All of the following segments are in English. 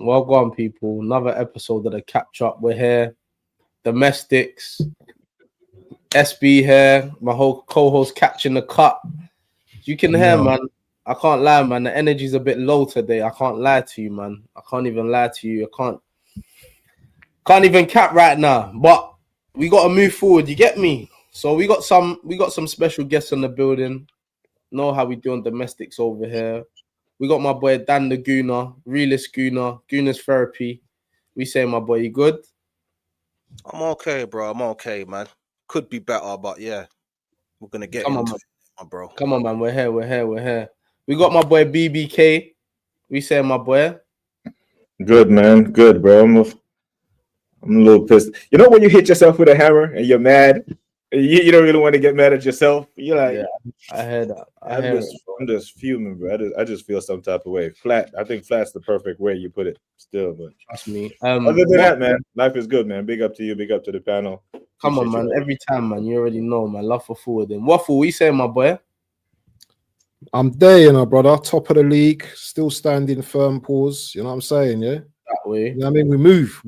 Well gone, people. Another episode of the Catch Up. We're here. Domestics. SB here. My whole co-host catching the cut. You can hear, man. I can't lie, man. The energy's a bit low today. I can't lie to you, man. I can't even lie to you. I can't even cap right now. But we got to move forward. You get me? So we got some special guests in the building. Know how we do on domestics over here. We got my boy Dan the Gooner, realist Gooner, Gooner's therapy. We say, my boy, you good? I'm okay, bro. I'm okay, man. Could be better, but yeah, we're gonna get into it, my bro. Come on, man. We're here. We got my boy BBK. We say, my boy. Good, man. Good, bro. I'm a little pissed. You know when you hit yourself with a hammer and you're mad? You don't really want to get mad at yourself. You're like, yeah, I heard that. I'm just fuming, bro. I just feel some type of way. Flat. I think flat's the perfect way you put it. Still, but trust me. Other than that, man, life is good, man. Big up to you. Big up to the panel. Come on, man. Every time, man. You already know, man. Love for forwarding. Waffle, we say, my boy. I'm there, you know, brother. Top of the league, still standing firm. Pause. You know what I'm saying? Yeah. That way. You know what I mean, we move.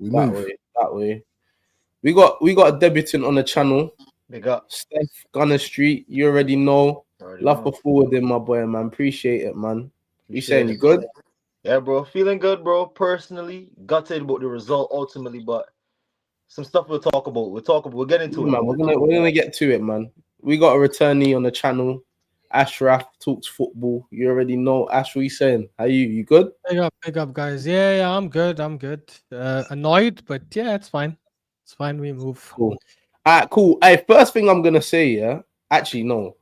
That way. We got a debutant on the channel. Big up. Steph, Gunner Street. You already know. Love for forwarding, my boy, man. Appreciate it, man. You saying you good? Yeah, bro. Feeling good, bro. Personally, gutted about the result ultimately, but some stuff we'll talk about. We'll get into it, man. We're gonna get to it, man. We got a returnee on the channel. Ashraf talks football. You already know. Ash, what you saying? How you good? Big up, guys. Yeah, I'm good. Annoyed, but yeah, it's fine. It's fine. We move. Cool. All right, cool. Hey, first thing I'm gonna say, yeah. Actually, no.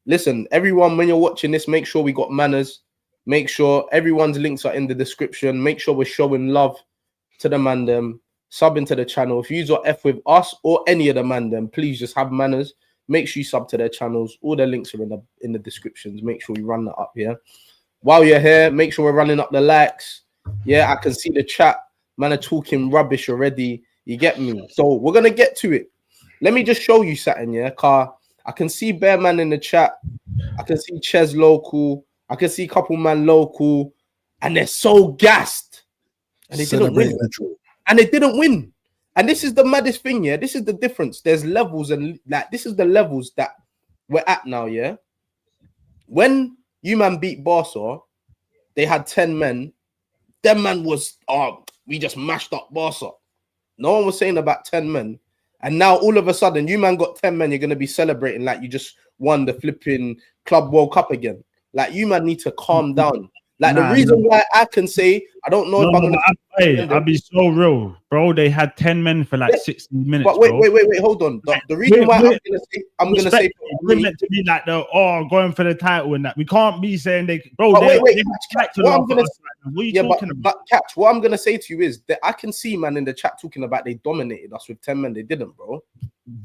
Listen, everyone, when you're watching this, make sure we got manners. Make sure everyone's links are in the description. Make sure we're showing love to the man them, subbing to the channel. If you got F with us or any of the man them, please just have manners. Make sure you sub to their channels. All their links are in the descriptions. Make sure you run that up here. While you're here, make sure we're running up the likes. Yeah, I can see the chat. Man are talking rubbish already. You get me? So we're gonna get to it. Let me just show you something, yeah, car. I can see Bear Man in the chat. I can see Ches local. I can see couple man local, and they're so gassed. And they didn't win. And this is the maddest thing, yeah. This is the difference. There's levels, and like this is the levels that we're at now, yeah. When you man beat Barca, they had 10 men. Them man was we just mashed up Barca. No one was saying about 10 men. And now all of a sudden, you man got 10 men, you're going to be celebrating like you just won the flipping Club World Cup again. Like, you man need to calm down. Like, the reason why I can say, I don't know if I'm going to... I'll be so real. Bro, they had 10 men for like 60 minutes, but wait, hold on. The reason why I'm going to say... We're meant to be like, going for the title and that. We can't be saying they... Bro, what I'm going to say... What are you talking about? But Catch, what I'm gonna say to you is that I can see man in the chat talking about they dominated us with 10 men. They didn't, bro.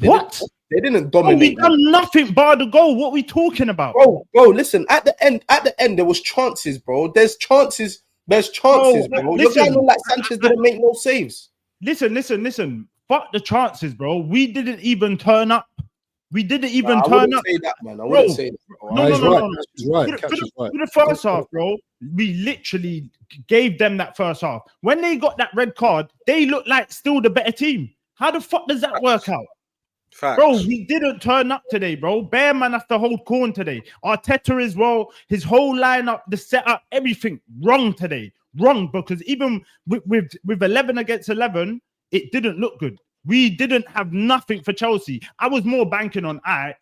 They didn't dominate. We done nothing bar the goal. What are we talking about? Bro, listen, at the end, there was chances, bro. There's chances, bro. You're going like Sanchez didn't make no saves. Listen. Fuck the chances, bro. We didn't even turn up. I wouldn't say that, man. I wouldn't say that. No. He's right. For the first half, bro, we literally gave them that first half. When they got that red card, they looked like still the better team. How the fuck does that work out? Facts. Bro, we didn't turn up today, bro. Bear man has to hold corn today. Arteta as well, his whole lineup, the setup, everything wrong today. Wrong, because even with 11 against 11, it didn't look good. We didn't have nothing for Chelsea. I was more banking on our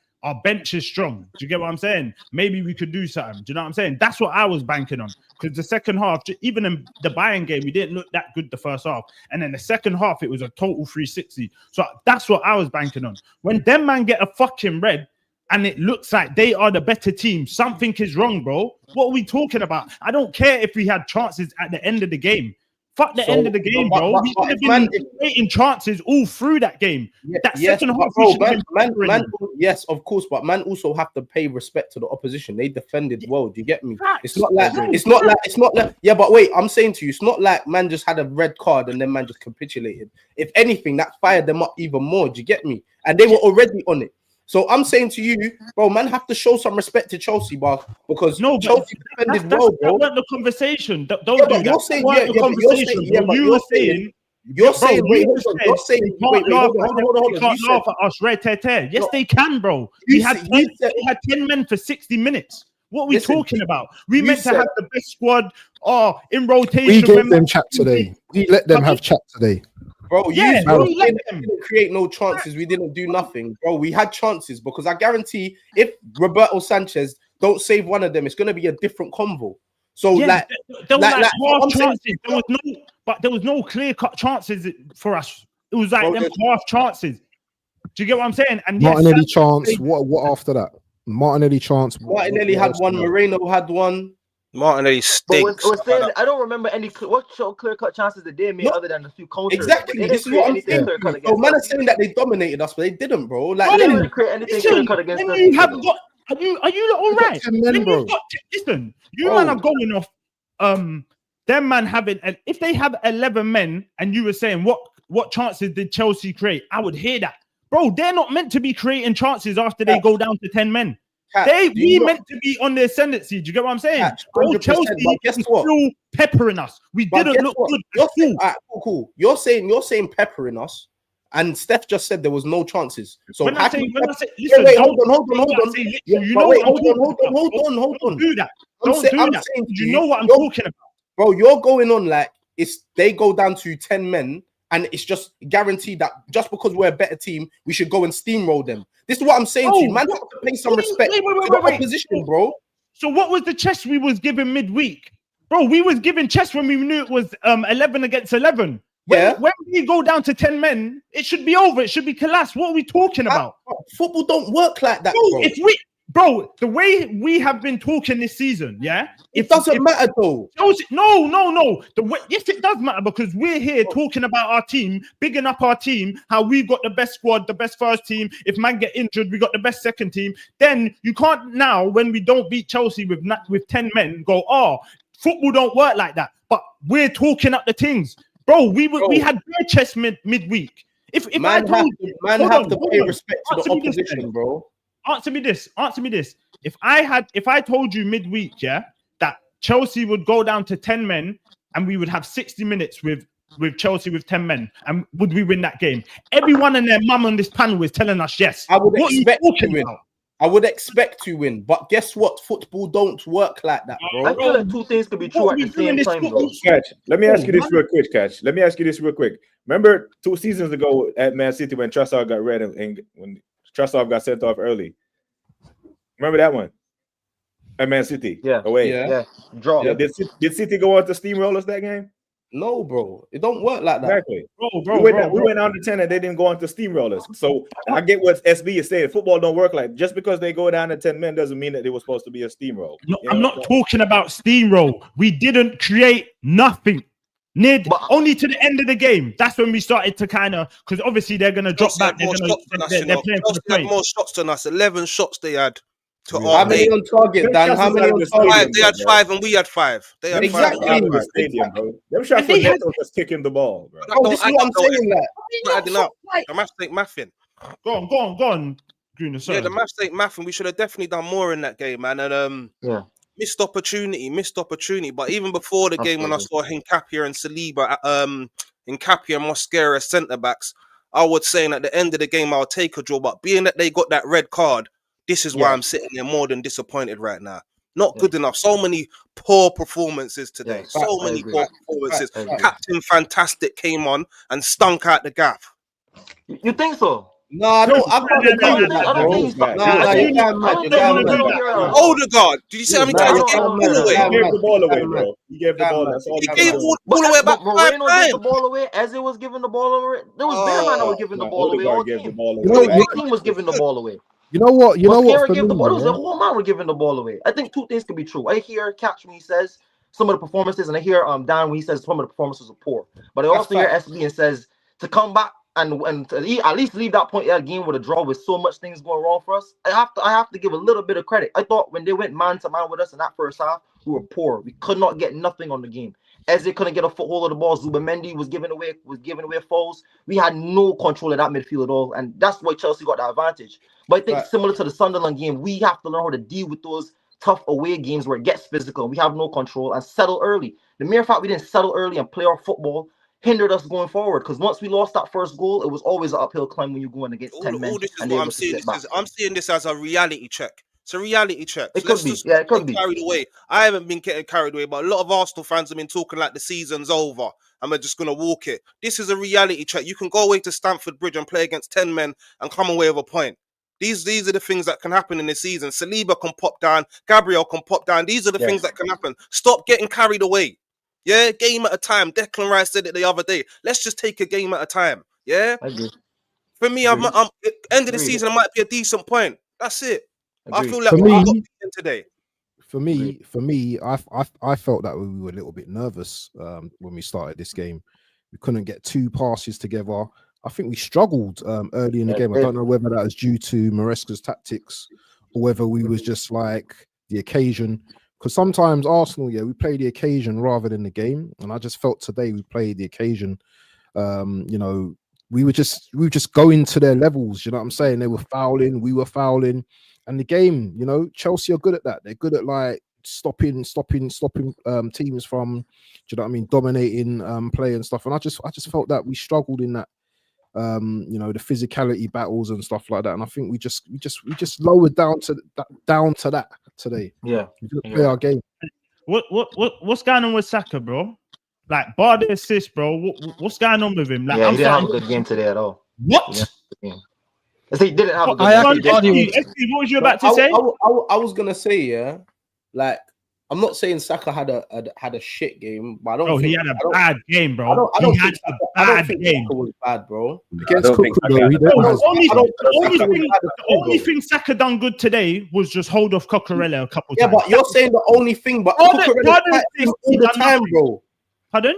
bench is strong. Do you get what I'm saying? Maybe we could do something. Do you know what I'm saying? That's what I was banking on. Because the second half, even in the Bayern game, we didn't look that good the first half. And then the second half, it was a total 360. So that's what I was banking on. When them man get a fucking red and it looks like they are the better team, something is wrong, bro. What are we talking about? I don't care if we had chances at the end of the game. Fuck the end of the game, bro. We should have been creating chances all through that game. Second half, yes, of course, but man also have to pay respect to the opposition. They defended well. Do you get me? It's not like. Yeah, but wait, I'm saying to you, it's not like man just had a red card and then man just capitulated. If anything, that fired them up even more. Do you get me? And they were already on it. So I'm saying to you, bro, man, have to show some respect to Chelsea, because No, Chelsea defended that well, bro. wasn't the conversation. Don't Yeah, do but that. you're saying, That yeah, wasn't yeah, the but you're conversation, saying, yeah, bro. but You were saying, you're saying, wait, hold on. You're said saying, they can't wait, hold on, laugh hold on. at You said, us, right? Yes, No. they can, bro. You We had said- 10, you said- we had 10 men for 60 minutes. What are we Listen, talking about? We you meant to said- have the best squad in rotation. We gave when them chat today. We let them have chat today. bro, Yeah, you we let them. didn't create no chances. We didn't do nothing, bro. We had chances, because I guarantee if Roberto Sanchez don't save one of them, it's gonna be a different convo. So Yeah, there were like half I'm saying- chances. There was no clear cut chances for us. It was like Bro, them there's- half chances. Do you get what I'm saying? And yes, Martinelli chance. What after that? Martinelli chance. Martinelli had one. Moreno had one. Martinelli But stinks. we're saying, I don't remember any clear cut chances that they made No. other than a few counters. Exactly. They This didn't is what create I'm anything saying. clear-cut So against man are us. saying that they dominated us, but they didn't, bro. Like, They they didn't didn't. create anything Listen, clear-cut against when us. you have got, are you all got right? 10 men, When bro. you've got, listen, you Bro. man are going off. Them man having, if they have 11 men, and you were saying what chances did Chelsea create? I would hear that, bro. They're not meant to be creating chances after they go down to 10 men. We meant to be on the ascendancy. Do you get what I'm saying? Bro, 100%, Chelsea but guess was what? still peppering us. We But didn't guess look what? good. You're at saying, all. all right, cool. You're saying peppering us, and Steph just said there was no chances. So When I say, listen, listen, hold on. say literally, Yeah, you but know wait, what I'm talking hold about. on. Don't do that. I'm Don't do I'm that. saying to You know what I'm you're- talking about. Bro, you're going on like they go down to 10 men, and it's just guaranteed that just because we're a better team, we should go and steamroll them. This is what I'm saying to you, man. Have to pay some respect to the opposition, bro. So what was the chess we was given midweek? Bro, we was given chess when we knew it was 11 against 11. When we go down to 10 men, it should be over. It should be collapsed. What are we talking about? Football don't work like that, bro. The way we have been talking this season, yeah, it doesn't matter though. No. Yes, it does matter, because we're here talking about our team, bigging up our team, how we've got the best squad, the best first team. If man get injured, we got the best second team. Then you can't now, when we don't beat Chelsea with 10 men, go, football don't work like that. But we're talking up the things, bro. We had their chest midweek. If I told you, have to pay respect to the opposition, bro. Answer me this. If I told you midweek, yeah, that Chelsea would go down to 10 men and we would have 60 minutes with Chelsea with 10 men, and would we win that game? Everyone and their mum on this panel is telling us yes. I would expect to win. I would expect to win, but guess what? Football don't work like that, bro. I feel like two things could be true at the same time, though. Catch. Let me ask you this real quick, Catch. Let me ask you this real quick. Remember 2 seasons ago at Man City when Trossard got red and when Trossard got sent off early? Remember that one? At Man City? Yeah. Away. Yeah. Draw. Yeah. Did City go on to steamrollers that game? No, bro. It don't work like that. Exactly. Bro, we went on to 10 and they didn't go on to steamrollers. So I get what SB is saying. Football don't work like just because they go down to 10 men doesn't mean that they were supposed to be a steamroll. No, I'm not talking about steamroll. We didn't create nothing. Only to the end of the game. That's when we started to kind of, because obviously they're going to drop back. They're playing for the point. More shots than us. 11 shots they had. How many on target, Dan? How many on target? They had 5 and we had 5. They had exactly. 5. The stadium, bro. Them shots were Neto just kicking the ball, bro. Oh, this is what I'm saying. Not adding up. The maths ain't mathing. Go on, Gooner. Yeah, the maths ain't mathing. We should have definitely done more in that game, man. And missed opportunity. But even before the game, when I saw Hincapia and Saliba, Hincapia and Mosquera as centre backs, I was saying at the end of the game I'll take a draw. But being that they got that red card, this is why I'm sitting there more than disappointed right now. Not good enough. So many poor performances today. So many poor performances. Captain Fantastic came on and stunk out the gaff. You think so? No, I don't agree with that, bro. Odegaard, did you see how many times he gave the ball away? He gave the ball away, bro. He gave the ball. That's all he gave the ball away about 5 Moreno times. gave the ball away. As it was giving the ball away, there was bare man that was giving the ball away. All team. The team was giving the ball away. You know what? There was a whole man were giving the ball away. I think 2 things can be true. I hear Catch when he says some of the performances, and I hear Dan when he says some of the performances are poor. But I also hear SB and says to come back and to at least leave that point that game with a draw with so much things going wrong for us. I have to give a little bit of credit. I thought when they went man to man with us in that first half, we were poor. We could not get nothing on the game. Eze couldn't get a foothold of the ball. Zubimendi was giving away fouls. We had no control of that midfield at all, and that's why Chelsea got the advantage. But I think similar to the Sunderland game, we have to learn how to deal with those tough away games where it gets physical. We have no control and settle early. The mere fact we didn't settle early and play our football hindered us going forward, because once we lost that first goal, it was always an uphill climb when you're going against 10 men. This is what I'm seeing. I'm seeing this as a reality check. It's a reality check. It could be. Yeah, it could be. Carried away. I haven't been getting carried away, but a lot of Arsenal fans have been talking like the season's over and we're just going to walk it. This is a reality check. You can go away to Stamford Bridge and play against 10 men and come away with a point. These are the things that can happen in this season. Saliba can pop down. Gabriel can pop down. These are the things that can happen. Stop getting carried away. Yeah, game at a time. Declan Rice said it the other day. Let's just take a game at a time. Yeah? I agree. For me, I'm end of the season, it might be a decent point. That's it. I feel like we got beaten today. For me, I felt that we were a little bit nervous when we started this game. We couldn't get two passes together. I think we struggled early in the game. I don't know whether that was due to Maresca's tactics or whether we was just like the occasion. Because sometimes Arsenal, we play the occasion rather than the game. And I just felt today we played the occasion. We were just going to their levels. You know what I'm saying? They were fouling, we were fouling. And the game, Chelsea are good at that. They're good at like stopping teams from, dominating play and stuff. And I just felt that we struggled in that, the physicality battles and stuff like that. And I think we just lowered down to that today. Yeah, we didn't play our game. What's going on with Saka, bro? Like, bar the assist, bro. What's going on with him? Like, he didn't have a good game today at all. What? He didn't have a good game. What was you about to say? I was gonna say, like, I'm not saying Saka had a shit game, but I don't think he had a bad game, bro. I don't think Saka was bad, bro. Against Cooker, the only thing Saka done good today was just hold off Cucurella a couple times. Yeah, but you're saying the only thing, but Cucurella all the time, bro. Pardon?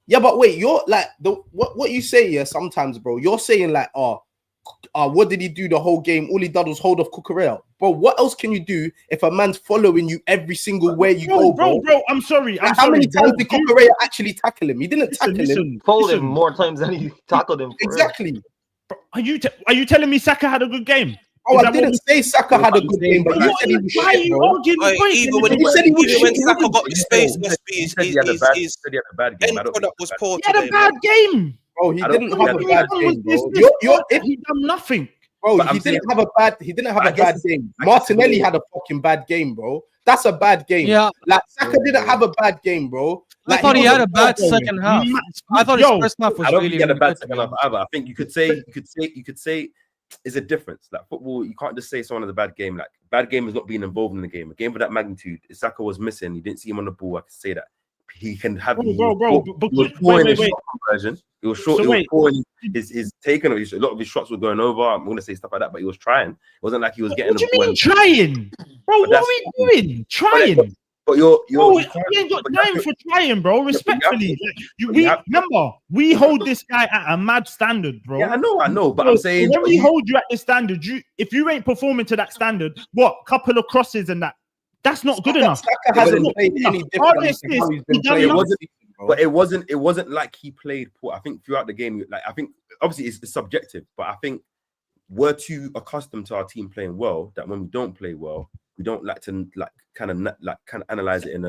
Yeah, but wait, you're like what you say sometimes, bro. You're saying like, what did he do the whole game? All he did was hold off Cucurella. Bro, what else can you do if a man's following you every single way you go, bro? Bro, I'm sorry. How many times did Cucurella actually tackle him? He didn't tackle him. Fold him more times than he tackled him. Exactly. Are you telling me Saka had a good game? Oh, I didn't say Saka had a good game, but you said he was shit, bro. Even when Saka got his space, he had a bad game. He had a bad game. Bro, he didn't have a bad game, bro. He done nothing. Bro, he didn't have a bad game. Martinelli had a fucking bad game, bro. That's a bad game. Yeah. Like, Saka didn't have a bad game, bro. I thought he had a bad second half. I thought his first half was I don't really, think he had a really bad good. second half either. I think you could say is a difference. Like football, you can't just say someone has a bad game. Like bad game is not being involved in the game. A game of that magnitude, if Saka was missing, you didn't see him on the ball. I can say that he can have. Wait. He was short. He was poor in his taking. A lot of his shots were going over. I'm going to say stuff like that, but he was trying. It wasn't like he was getting. What do you mean trying, bro? What are we doing? Trying. But you ain't got time for trying, bro. Respectfully, remember, we hold this guy at a mad standard, bro. Yeah, I know, but I'm saying when we hold you at this standard, if you ain't performing to that standard, what couple of crosses and that's not good enough. Saka hasn't played any different. It wasn't like he played poor. I think throughout the game, like I think obviously it's subjective, but I think we're too accustomed to our team playing well that when we don't play well, we don't like to kind of analyze it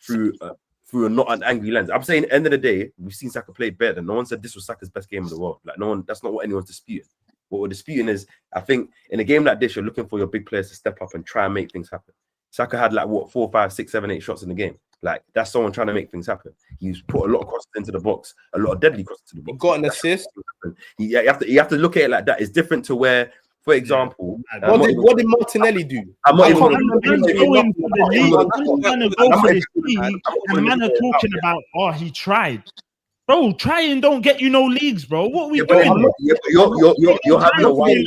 through a not an angry lens. I'm saying at the end of the day, we've seen Saka play better. No one said this was Saka's best game in the world. Like no one, that's not what anyone's disputing. What we're disputing is, I think in a game like this, you're looking for your big players to step up and try and make things happen. Saka had 4, 5, 6, 7, 8 shots in the game. Like that's someone trying to make things happen. He's put a lot of crosses into the box, a lot of deadly crosses into the box. He got an assist. You have to look at it like that. It's different to where, for example, what did Martinelli do? I'm not even going for the league. And man are talking about, he tried. Bro, trying don't get you no leagues, bro. What are we doing? You're having a wide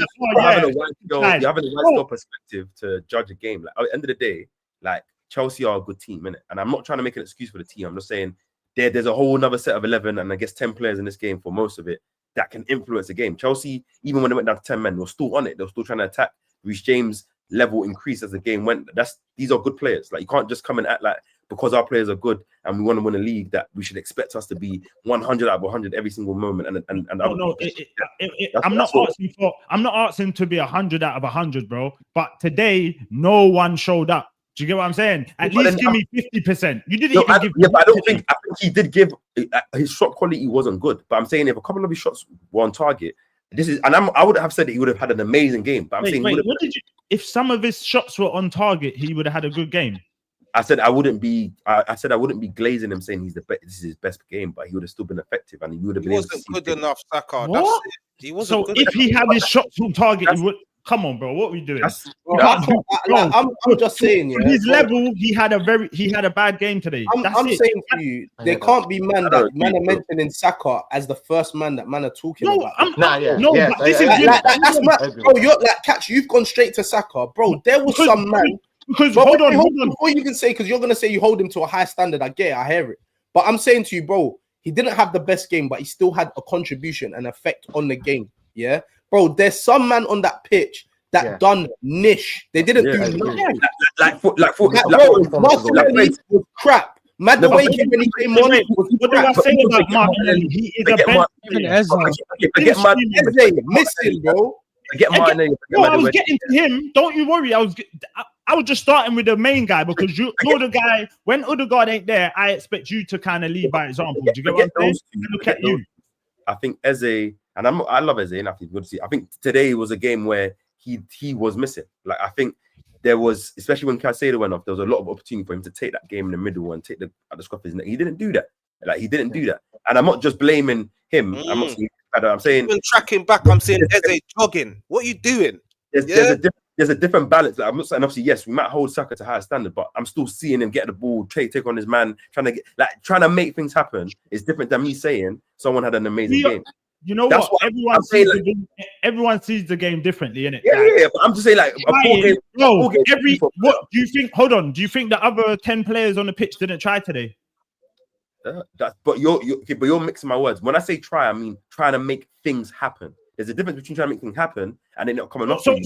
perspective to judge a game. Like at the end of the day, like Chelsea are a good team, innit? And I'm not trying to make an excuse for the team. I'm just saying there's a whole another set of 11 and I guess 10 players in this game for most of it that can influence the game. Chelsea, even when they went down to 10 men, they were still on it. They were still trying to attack. Reece James' level increased as the game went. These are good players. Like you can't just come and act like because our players are good and we want to win a league, that we should expect us to be 100 out of 100 every single moment. I'm not asking to be 100 out of 100, bro. But today, no one showed up. Do you get what I'm saying? At least give me 50%. You didn't even give. Yeah, but I think he did give. His shot quality wasn't good. But I'm saying if a couple of his shots were on target, I would have said that he would have had an amazing game. But I'm saying, if some of his shots were on target, he would have had a good game. I said I wouldn't be glazing him saying this is his best game, but he would have still been effective and he would have been. He wasn't good enough, Saka. What? He wasn't. So if he had his shots on target, he would. Come on, bro. What are we doing? I'm just saying. Yeah, his level, he had a bad game today. I'm saying for you, there can't be man are mentioning Saka as the first man that man are talking about. That's bro. You're like Catch. You've gone straight to Saka, bro. There was some man. Because hold on. Before you can say, because you're gonna say you hold him to a high standard. I get it. I hear it. But I'm saying to you, bro, he didn't have the best game, but he still had a contribution and effect on the game. Yeah. Bro, there's some man on that pitch that done niche. They didn't do nothing. Martinelli was crap. Man, the way he really came on was what do I say about Martinelli? He is a bench. Missing, bro. I was getting to him. Don't you worry. I was just starting with the main guy because you're the guy. When Odegaard ain't there, I expect you to kind of lead by example. Do you get what I'm saying? Look at you. I think Eze, and I love Eze, and I think good to see. I think today was a game where he was missing. Like I think there was, especially when Caicedo went off, there was a lot of opportunity for him to take that game in the middle and take the scruff of his neck. He didn't do that. Like he didn't do that. And I'm not just blaming him. I'm saying even tracking back. I'm saying Eze jogging. What are you doing? There's a different balance. Like, I'm not saying obviously yes, we might hold Saka to higher standard, but I'm still seeing him get the ball, take on his man, trying to make things happen. Is different than me saying someone had an amazing game. You know what? Everyone sees the game differently, innit? Yeah. But I'm just saying, like, a poor game. What do you think? Hold on. Do you think the other 10 players on the pitch didn't try today? But you're mixing my words. When I say try, I mean trying to make things happen. There's a difference between trying to make things happen and then not coming off. So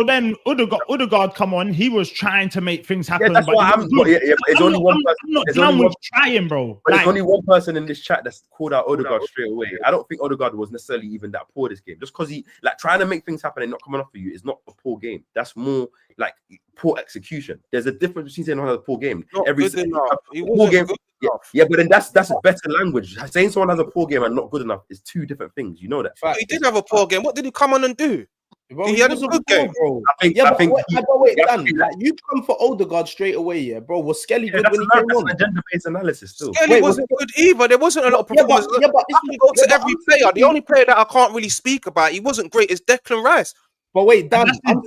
then Odegaard come on. He was trying to make things happen. Yeah, that's why it's only one person. I'm not done with trying, bro. But there's only one person in this chat that's called out Odegaard straight away. I don't think Odegaard was necessarily even that poor this game. Just because he trying to make things happen and not coming off for you is not a poor game. That's more like poor execution. There's a difference between saying someone has a poor game. Yeah, but then that's a better language. Saying someone has a poor game and not good enough is two different things. You know that. He did have a poor game. What did he come on and do? Bro, he had a good game, bro. I think you come for Odegaard straight away, yeah, bro. Was Skelly good when he came on? Agenda-based analysis still. Skelly wasn't good either. There wasn't a lot of performance. But go to every player. The only player that I can't really speak about, he wasn't great, is Declan Rice. But wait, Dan, I'm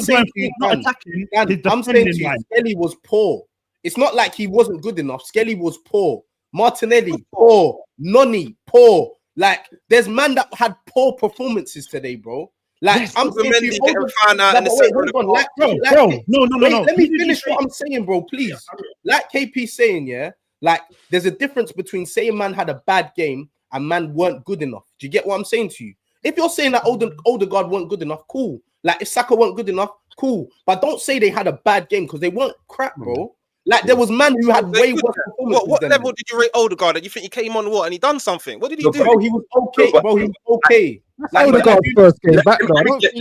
saying Skelly was poor. It's not like he wasn't good enough. Skelly was poor. Martinelli, poor. Noni, poor. Like, there's man that had poor performances today, bro. Like, yes, I'm saying no. Let me finish what I'm saying, bro, please. Like KP saying, yeah, like, there's a difference between saying man had a bad game and man weren't good enough. Do you get what I'm saying to you? If you're saying that Odegaard weren't good enough, cool. Like, if Saka weren't good enough, cool. But don't say they had a bad game because they weren't crap, bro. Like, there was man who had way worse performances. What level did you rate Odegaard? And you think he came on what and he done something? What did he do? Bro, he was okay. Bro, he was okay. Like, Odegaard's first game back, though. I don't think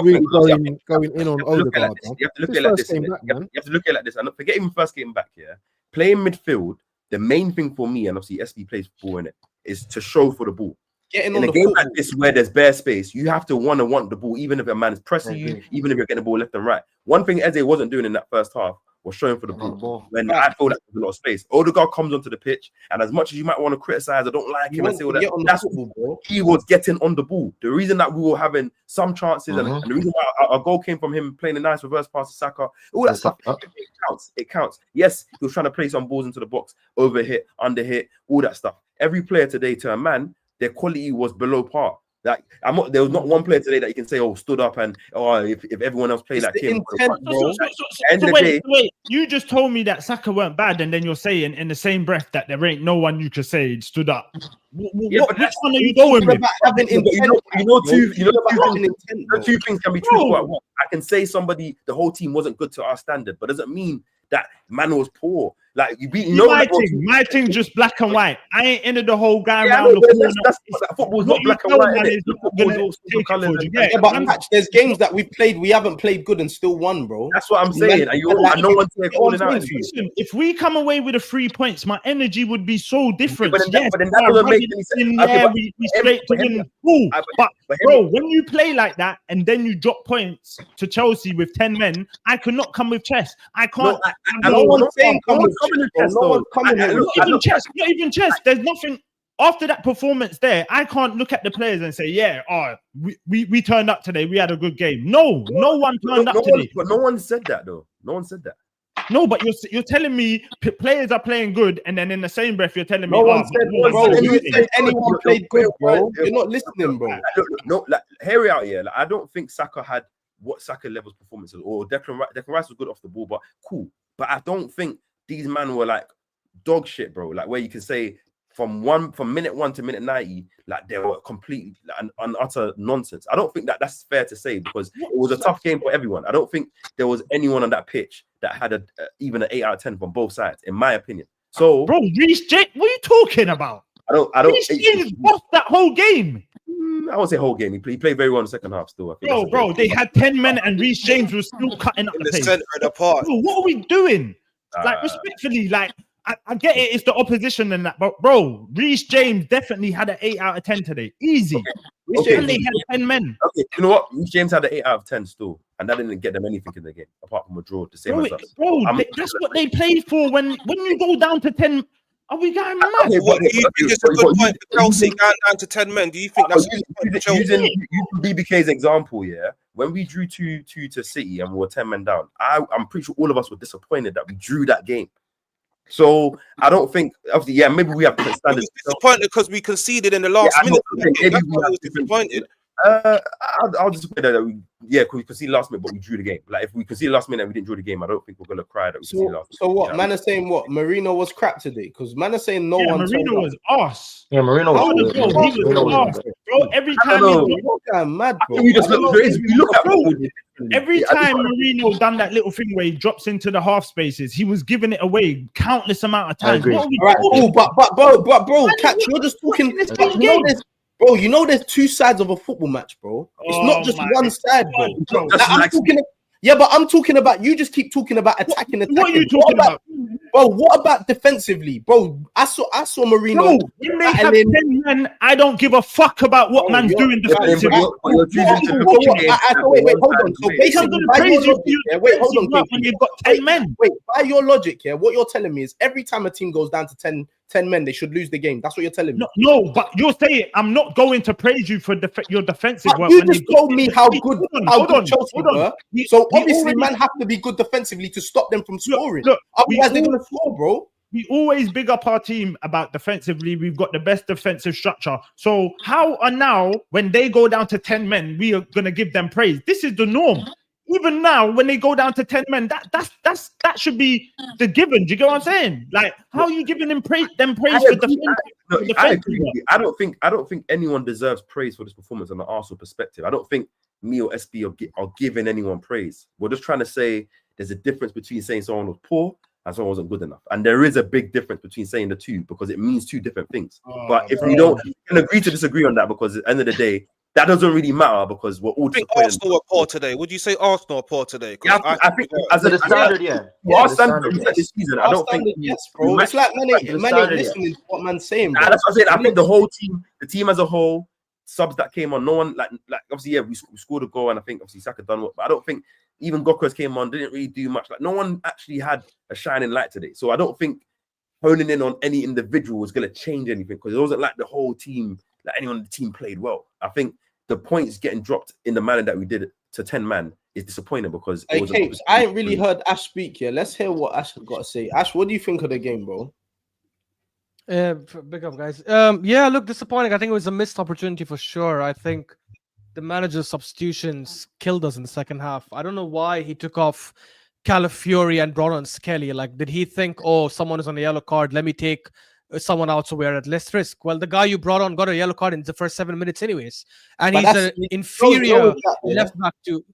really going in on Odegaard. You have to look at it like this. You have to look at it like this. And forget even first game back here. Playing midfield, the main thing for me, and obviously SB plays ball in it, is to show for the ball. In a game like this where there's bare space, you have to want the ball, even if a man is pressing you, even if you're getting the ball left and right. One thing Eze wasn't doing in that first half was showing for the ball. When I feel like there's a lot of space. Odegaard comes onto the pitch, and as much as you might want to criticize, I don't like him and say all that, that's what he was getting on the ball. The reason that we were having some chances and the reason why our goal came from him playing a nice reverse pass to Saka, all that stuff, it counts. Yes, he was trying to play some balls into the box, over hit, under hit, all that stuff. Every player today to a man, their quality was below par. Like there was not one player today that you can say, oh, stood up and if everyone else played like him. Wait, you just told me that Saka weren't bad, and then you're saying in the same breath that there ain't no one you could say stood up. Which one are you going with? Two things can be true. I can say the whole team wasn't good to our standard, but doesn't mean that man was poor. Like my thing just black and white. I ain't into the whole guy around the corner. Football's not black and white. But match, there's games that we played, we haven't played good and still won, bro. That's what I'm saying. And no one's calling out. If we come away with the 3 points, my energy would be so different. But then that doesn't make any sense. We straight to win. But bro, when you play like that and then you drop points to Chelsea with 10 men, I could not come with chess. I can't. No one's saying come with chess. Not even chess. There's nothing after that performance there. I can't look at the players and say, we turned up today. We had a good game. No one turned up today. But no one said that though. No one said that. No, but you're telling me players are playing good, and then in the same breath you're telling me anyone played good, bro. You're not listening, bro. No, like hear it out here. Like, I don't think Saka had what Saka levels performances, or Declan Rice was good off the ball, but cool. But I don't think these men were like dog shit, bro. Like where you can say from minute 1 to minute 90, like they were completely and utter nonsense. I don't think that's fair to say because it was a tough game for everyone. I don't think there was anyone on that pitch that had even an 8 out of 10 from both sides, in my opinion. So, bro, Reece James, what are you talking about? I don't. Reece James lost that whole game. I won't say whole game. He played very well in the second half. Still, I think bro, they had 10 men and Reece James was still cutting up the pace. Center of the park. Bro, what are we doing? Like respectfully, like. I get it, it's the opposition and that, but bro, Reece James definitely had an 8 out of 10 today. Easy. They had 10 men. Okay, you know what? Reece James had an 8 out of 10 still, and that didn't get them anything in the game apart from a draw. The same as us. Bro, that's what they played for. When you go down to 10, are we going mad? What do you think it's a good point for Chelsea going down to 10 men? Do you think that's using BBK's example? Yeah, when we drew 2-2 to City and we were 10 men down, I'm pretty sure all of us were disappointed that we drew that game. So I don't think, obviously, maybe we have different standards. Disappointed because we conceded in the last minute. Maybe we was disappointed. I'll just say that because we conceded last minute, but we drew the game. Like if we conceded last minute and we didn't draw the game, I don't think we're gonna cry that we conceded last minute. So what? Man are saying what? Marino was crap today because man are saying no one. Marino was arse. Yeah, Marino was arse. Bro, every time mad, bro. You just look at every time Marino done that little thing where he drops into the half spaces, he was giving it away countless amount of times. But bro, Catch, you're just talking. Bro, you know there's two sides of a football match, bro. It's not just one side, bro. I'm talking about you just keep talking about attacking. What are you talking about? Bro, what about defensively? Bro, I saw Marino. Bro, when they have 10 men, I don't give a fuck about what man's doing defensively. Wait, hold on. So basically, when you've got 10 men. Wait, by your logic, what you're telling me is every time a team goes down to 10 men, they should lose the game. That's what you're telling me. No, but you're saying I'm not going to praise you for your defensive work. You just told me how good Chelsea were. So obviously, man have to be good defensively to stop them from scoring. Otherwise, they're gonna score, bro. We always big up our team about defensively. We've got the best defensive structure. So how are now when they go down to 10 men, we are gonna give them praise? This is the norm. Even now, when they go down to 10 men, that should be the given. Do you get what I'm saying? Like, how are you giving them praise for defense? I agree with you. I don't think anyone deserves praise for this performance on an Arsenal perspective. I don't think me or SB are giving anyone praise. We're just trying to say there's a difference between saying someone was poor and someone wasn't good enough. And there is a big difference between saying the two because it means two different things. But if we can agree to disagree on that, because at the end of the day, that doesn't really matter because we're all disappointed. Arsenal are poor today. Would you say Arsenal are poor today? Yeah, I think as a standard, our standard this season, I don't think yes, bro. It's like man ain't listening to what man's saying. Nah, that's what I'm saying. I think the whole team, the team as a whole, subs that came on, no one like obviously we scored a goal and I think obviously Saka done what, but I don't think even Gokras came on, didn't really do much. Like no one actually had a shining light today. So I don't think honing in on any individual was going to change anything because it wasn't like the whole team, like anyone on the team played well. I think the points getting dropped in the manner that we did it to 10 man is disappointing because it was Kapes, I ain't really heard Ash speak here. Let's hear what Ash has got to say. Ash, what do you think of the game, bro? Big up, guys. Yeah, look, disappointing. I think it was a missed opportunity for sure. I think the manager's substitutions killed us in the second half. I don't know why he took off Calafiori and brought on Skelly. Like, did he think, oh, someone is on a yellow card, let me take someone out so we're at less risk? Well, the guy you brought on got a yellow card in the first 7 minutes anyways. And But he's an inferior left back to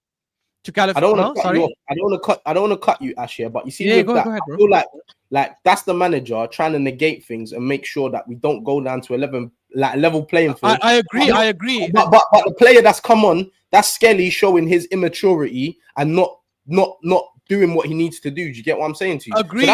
Calafiori. I don't want to cut you, Ash, here, but you see, go ahead, I bro. feel like that's the manager trying to negate things and make sure that we don't go down to level playing field. I agree. But the player that's come on, that's Skelly showing his immaturity and not doing what he needs to do. Do you get what I'm saying to you? Agreed,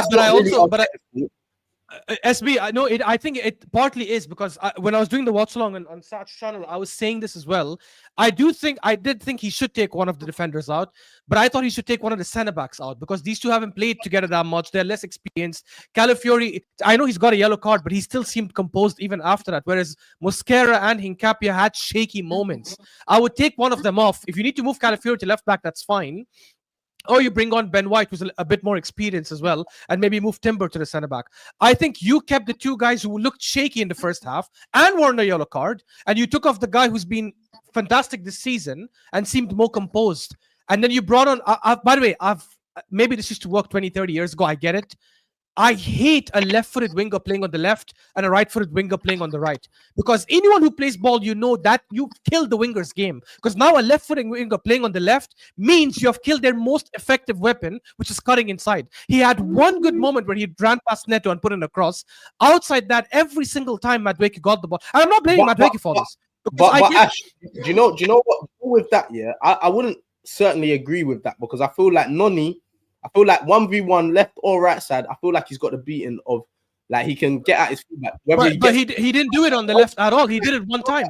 SB, I know it. I think it partly is because when I was doing the watch along on Sat's channel, I was saying this as well. I did think he should take one of the defenders out, but I thought he should take one of the centre backs out because these two haven't played together that much. They're less experienced. Calafiori, I know he's got a yellow card, but he still seemed composed even after that. Whereas Mosquera and Hincapia had shaky moments. I would take one of them off. If you need to move Calafiori to left back, that's fine. Or you bring on Ben White, who's a bit more experienced as well, and maybe move Timber to the centre back. I think you kept the two guys who looked shaky in the first half and were on a yellow card, and you took off the guy who's been fantastic this season and seemed more composed. And then you brought on, by the way, maybe this used to work 20, 30 years ago. I get it. I hate a left-footed winger playing on the left and a right-footed winger playing on the right. Because anyone who plays ball, you know that you've killed the winger's game. Because now a left-footed winger playing on the left means you have killed their most effective weapon, which is cutting inside. He had one good moment where he ran past Neto and put in a cross. Outside that, every single time Madueke got the ball. And I'm not blaming Madueke for this. But Ash, do you know what? With that, yeah, I wouldn't certainly agree with that because I feel like Noni, I feel like 1v1 left or right side, I feel like he's got the beating of like he can get at his feedback. But he didn't do it on the left at all. He did it one time.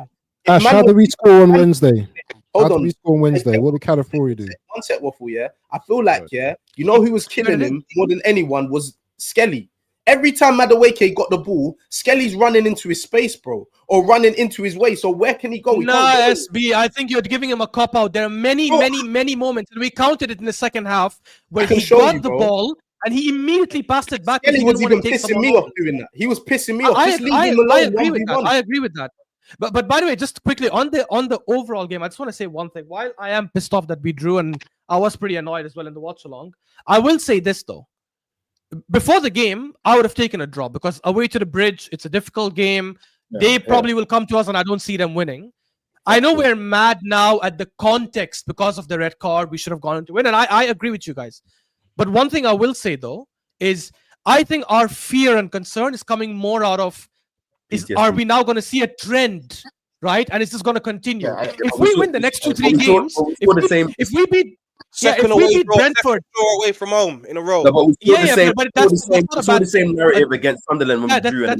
Ash, how did we score on Wednesday? How did we score on Wednesday? What did Calafiori do? One set, Waffle, yeah. I feel like, yeah, you know who was killing him more than anyone was Skelly. Every time Madueke got the ball, Skelly's running into his space, bro, or running into his way. So where can he go? SB, I think you're giving him a cop out. There are many moments, and we counted it in the second half where he got the ball and he immediately passed it back. Skelly was even pissing me off doing that. He was pissing me off. I agree with that. But by the way, just quickly on the overall game, I just want to say one thing. While I am pissed off that we drew, and I was pretty annoyed as well in the watch along, I will say this though. Before the game, I would have taken a draw because away to the bridge, it's a difficult game. They probably will come to us, and I don't see them winning. I know we're mad now at the context because of the red card. We should have gone into win, and I agree with you guys. But one thing I will say though is I think our fear and concern is coming more out of are we now going to see a trend, right? And is this going to continue? If we win the next 2-3 games, if we beat Brentford away from home in a row. But that's the same narrative against Sunderland when we drew.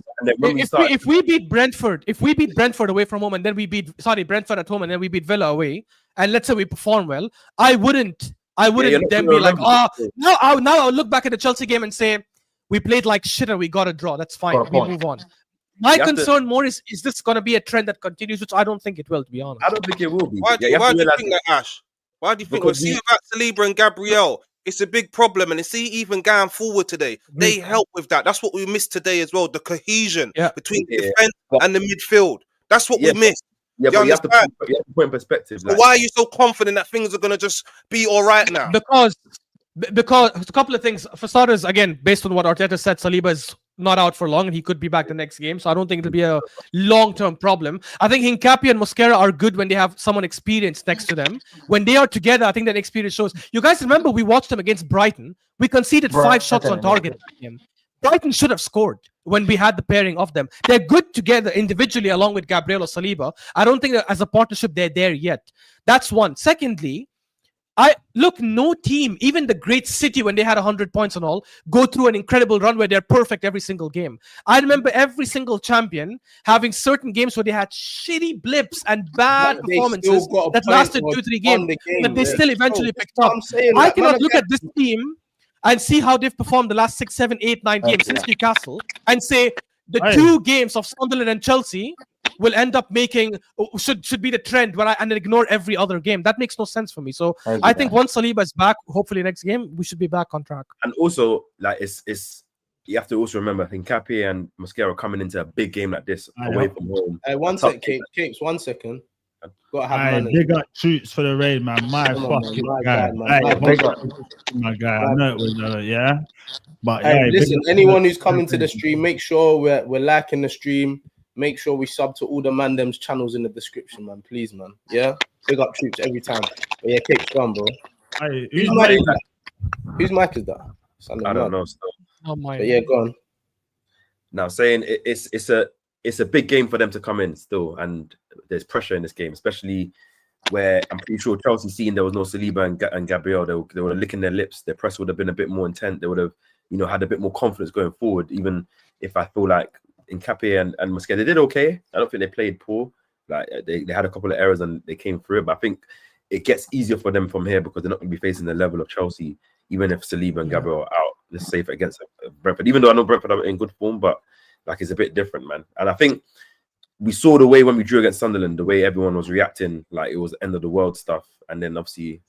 If we beat Brentford away from home and then we beat Brentford at home and then we beat Villa away, and let's say we perform well, I wouldn't then be like, now I'll look back at the Chelsea game and say we played like shit and we got a draw. That's fine. We move on. My concern more is this going to be a trend that continues, which I don't think it will, to be honest. I don't think it will be. Why do you think that, Ash? Why do you think? See about Saliba and Gabriel, it's a big problem, and see even going forward today, they help with that. That's what we missed today as well. The cohesion between the defense and the midfield. That's what we missed. Yeah, but you have to put in perspective. Like, why are you so confident that things are going to just be all right now? Because a couple of things. For starters, again, based on what Arteta said, Saliba is not out for long and he could be back the next game. So I don't think it'll be a long-term problem. I think Hincapie and Mosquera are good when they have someone experienced next to them. When they are together, I think that experience shows. You guys remember we watched them against Brighton. We conceded 5 shots on target. Brighton should have scored when we had the pairing of them. They're good together individually along with Gabriel or Saliba. I don't think that as a partnership they're there yet. That's one. Secondly, no team, even the great City when they had 100 points and all, go through an incredible run where they're perfect every single game. I remember every single champion having certain games where they had shitty blips and bad performances that lasted 2-3 games, but they still eventually picked up. I cannot look at this team and see how they've performed the last 6, 7, 8, 9 games since Newcastle and say the 2 games of Sunderland and Chelsea will end up making should be the trend and ignore every other game. That makes no sense for me. So I think once Saliba is back, hopefully next game we should be back on track. And also, like it's you have to also remember, I think Kapes and Mosquera coming into a big game like this away from home. One sec, Kapes, 1 second. Gotta have manners. Big up Troops for the raid, man. My fucking guy. My guy. I know it was, yeah. But yeah, listen, anyone who's coming to the stream, make sure we're liking the stream. Make sure we sub to all the Mandem's channels in the description, man. Please, man. Yeah, big up Troops every time. But yeah, Kapes, go on, bro. Whose mic is that? I don't know. Still. Oh my. But yeah, go on. Now saying it's a big game for them to come in still, and there's pressure in this game, especially where I'm pretty sure Chelsea, seeing there was no Saliba and Gabriel, they were licking their lips. Their press would have been a bit more intent. They would have, had a bit more confidence going forward. Even if I feel like in Kapes and Mosquera, they did okay. I don't think they played poor. Like they had a couple of errors and they came through it. But I think it gets easier for them from here because they're not going to be facing the level of Chelsea, even if Saliba and Gabriel are out. Let's say against Brentford. Even though I know Brentford are in good form, but like it's a bit different, man. And I think we saw the way when we drew against Sunderland, the way everyone was reacting, like it was the end of the world stuff. And then obviously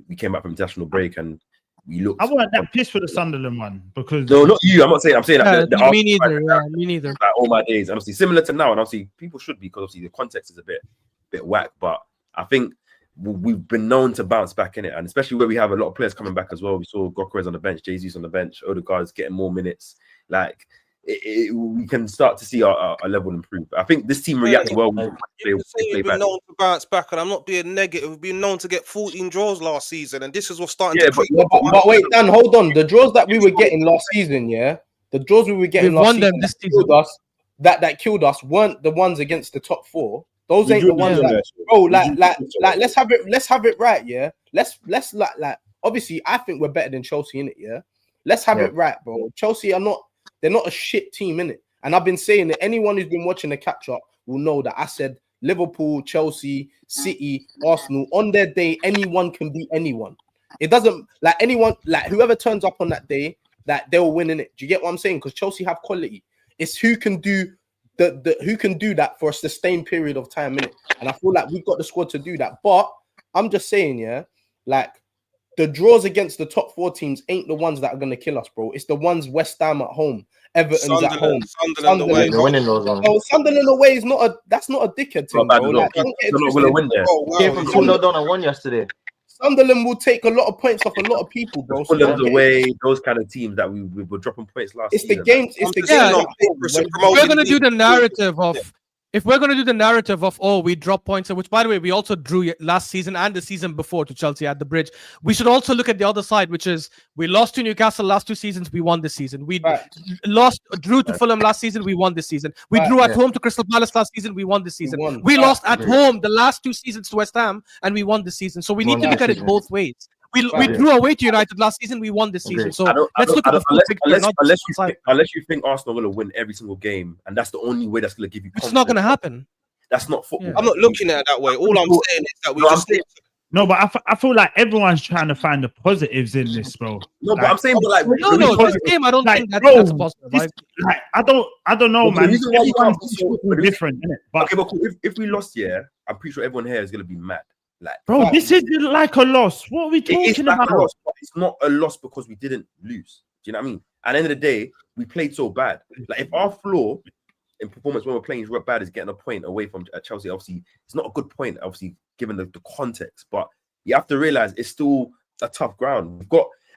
we came back from international break and we looked. I want that piss for the Sunderland one because no, not you. I'm saying that. Me neither. Yeah, me neither. Like all my days, and obviously similar to now, and obviously people should be because obviously the context is a bit whack. But I think we've been known to bounce back in it, and especially where we have a lot of players coming back as well. We saw Gokrez on the bench, Jesus on the bench, Odegaard's getting more minutes. Like we can start to see our level improve. I think this team reacted well. We've been known to bounce back, and I'm not being negative. We've been known to get 14 draws last season, and this is what's starting to creep. But wait, Dan, hold on. The draws that we were getting last season, the draws we were getting last season, this season. That killed us weren't the ones against the top four. Those ain't the ones that, bro. Like, let's have it right, yeah. Let's like obviously, I think we're better than Chelsea in it, yeah. Let's have it right, bro. Chelsea are not. They're not a shit team, innit? And I've been saying that anyone who's been watching the catch-up will know that I said Liverpool, Chelsea, City, Arsenal, on their day, anyone can beat anyone. It doesn't, like anyone, like whoever turns up on that day, that they'll win in it. Do you get what I'm saying? Because Chelsea have quality. It's who can do who can do that for a sustained period of time, innit? And I feel like we've got the squad to do that. But I'm just saying, like, the draws against the top four teams ain't the ones that are going to kill us, bro. It's the ones West Ham at home, Everton's at home. Sunderland away. They're winning those ones. Oh, Sunderland away is not a dickhead team, bro. Like, don't get not going to win there. Came from 2-0 down and won yesterday. Sunderland will take a lot of points off a lot of people, bro. Fulham's away, those kind of teams that we were dropping points last season. It's the games. We're going to do the narrative of. If we're going to do the narrative of, we drop points, which, by the way, we also drew last season and the season before to Chelsea at the Bridge, we should also look at the other side, which is we lost to Newcastle last 2 seasons, we won this season. We drew to Fulham last season, we won this season. We drew at home to Crystal Palace last season, we won this season. We lost at home the last 2 seasons to West Ham, and we won this season. So we need to look at it both ways. We drew away to United last season. We won this season. So let's look at the full picture. Unless you think Arsenal are going to win every single game, and that's the only way that's going to give you confidence. It's not going to happen. That's not football. I'm not looking at it that way. All I'm saying is that we No, but I feel like everyone's trying to find the positives in this, bro. No, but I'm saying, this game, I don't think that's positive. I don't know, man. Everyone's different, innit? But okay, but cool. If we lost, I'm pretty sure everyone here is going to be mad. Like, bro, this is like a loss. What are we talking about? A loss, but it's not a loss because we didn't lose. Do you know what I mean? At the end of the day, we played so bad. Like, if our flaw in performance when we're playing is bad is getting a point away from Chelsea, obviously, it's not a good point, obviously, given the context. But you have to realize it's still a tough ground.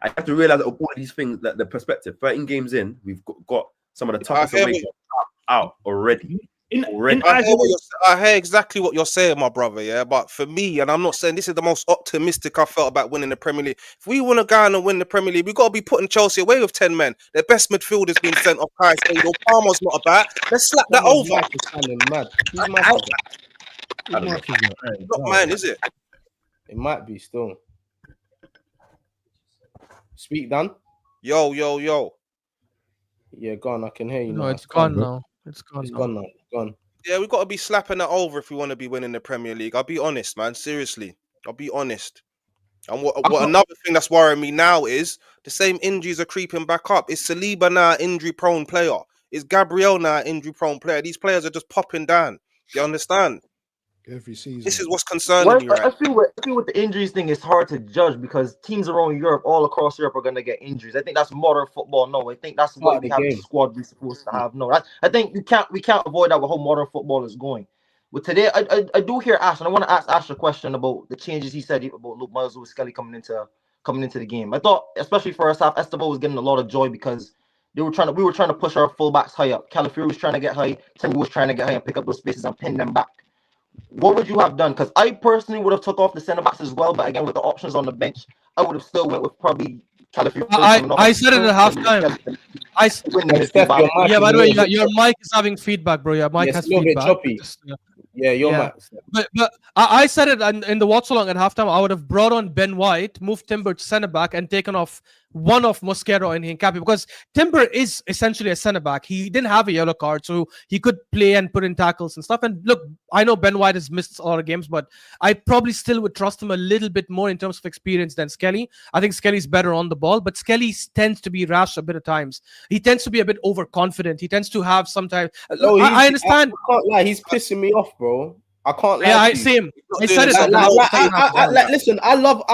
I have to realize that all of these things, that the perspective, 13 games in, we've got some of the toughest out already. I hear exactly what you're saying, my brother. Yeah, but for me, and I'm not saying this is the most optimistic I felt about winning the Premier League. If we want to go and win the Premier League, we got to be putting Chelsea away with 10 men. Their best midfielder's been sent off. Palmer's not a bat. Let's slap that over. Not mine, is it? It might be still. Speak, Dan. Yo. Yeah, go on. I can hear you. No, it's gone now. It's gone now. Yeah, we've got to be slapping that over if we want to be winning the Premier League. I'll be honest, man. Seriously. I'll be honest. And what another thing that's worrying me now is the same injuries are creeping back up. Is Saliba now an injury-prone player? Is Gabriel now an injury-prone player? These players are just popping down. You understand? Every season. This is what's concerning me, right? I feel with the injuries thing, it's hard to judge because teams around Europe, all across Europe, are gonna get injuries. I think that's modern football. No, I think that's what we have the squad we're supposed to have. No, I think we can't avoid that with how modern football is going. But today, I do hear Ash, and I want to ask Ash a question about the changes he said about Luke Miles with Skelly coming into the game. I thought, especially for us, Esteban was getting a lot of joy because we were trying to push our fullbacks high up. Calafiori was trying to get high. Timber was trying to get high and pick up those spaces and pin them back. What would you have done? Because I personally would have took off the centre backs as well, but again, with the options on the bench, I would have still went with probably Calafiori. I said it at halftime. By the way, your mic is having feedback, bro. Your mic has feedback. Choppy. Yeah, your mic. But I said it in the watch along at halftime. I would have brought on Ben White, moved Timber to centre back, and taken off one of Mosquera and Hincapié because Timber is essentially a centre back. He didn't have a yellow card, so he could play and put in tackles and stuff. And look, I know Ben White has missed a lot of games, but I probably still would trust him a little bit more in terms of experience than Skelly. I think Skelly's better on the ball, but Skelly tends to be rash a bit of times. He tends to be a bit overconfident. He tends to have sometimes. I understand. I can't lie, he's pissing me off, bro. I can't. Yeah, I see him. I said it. Listen, I love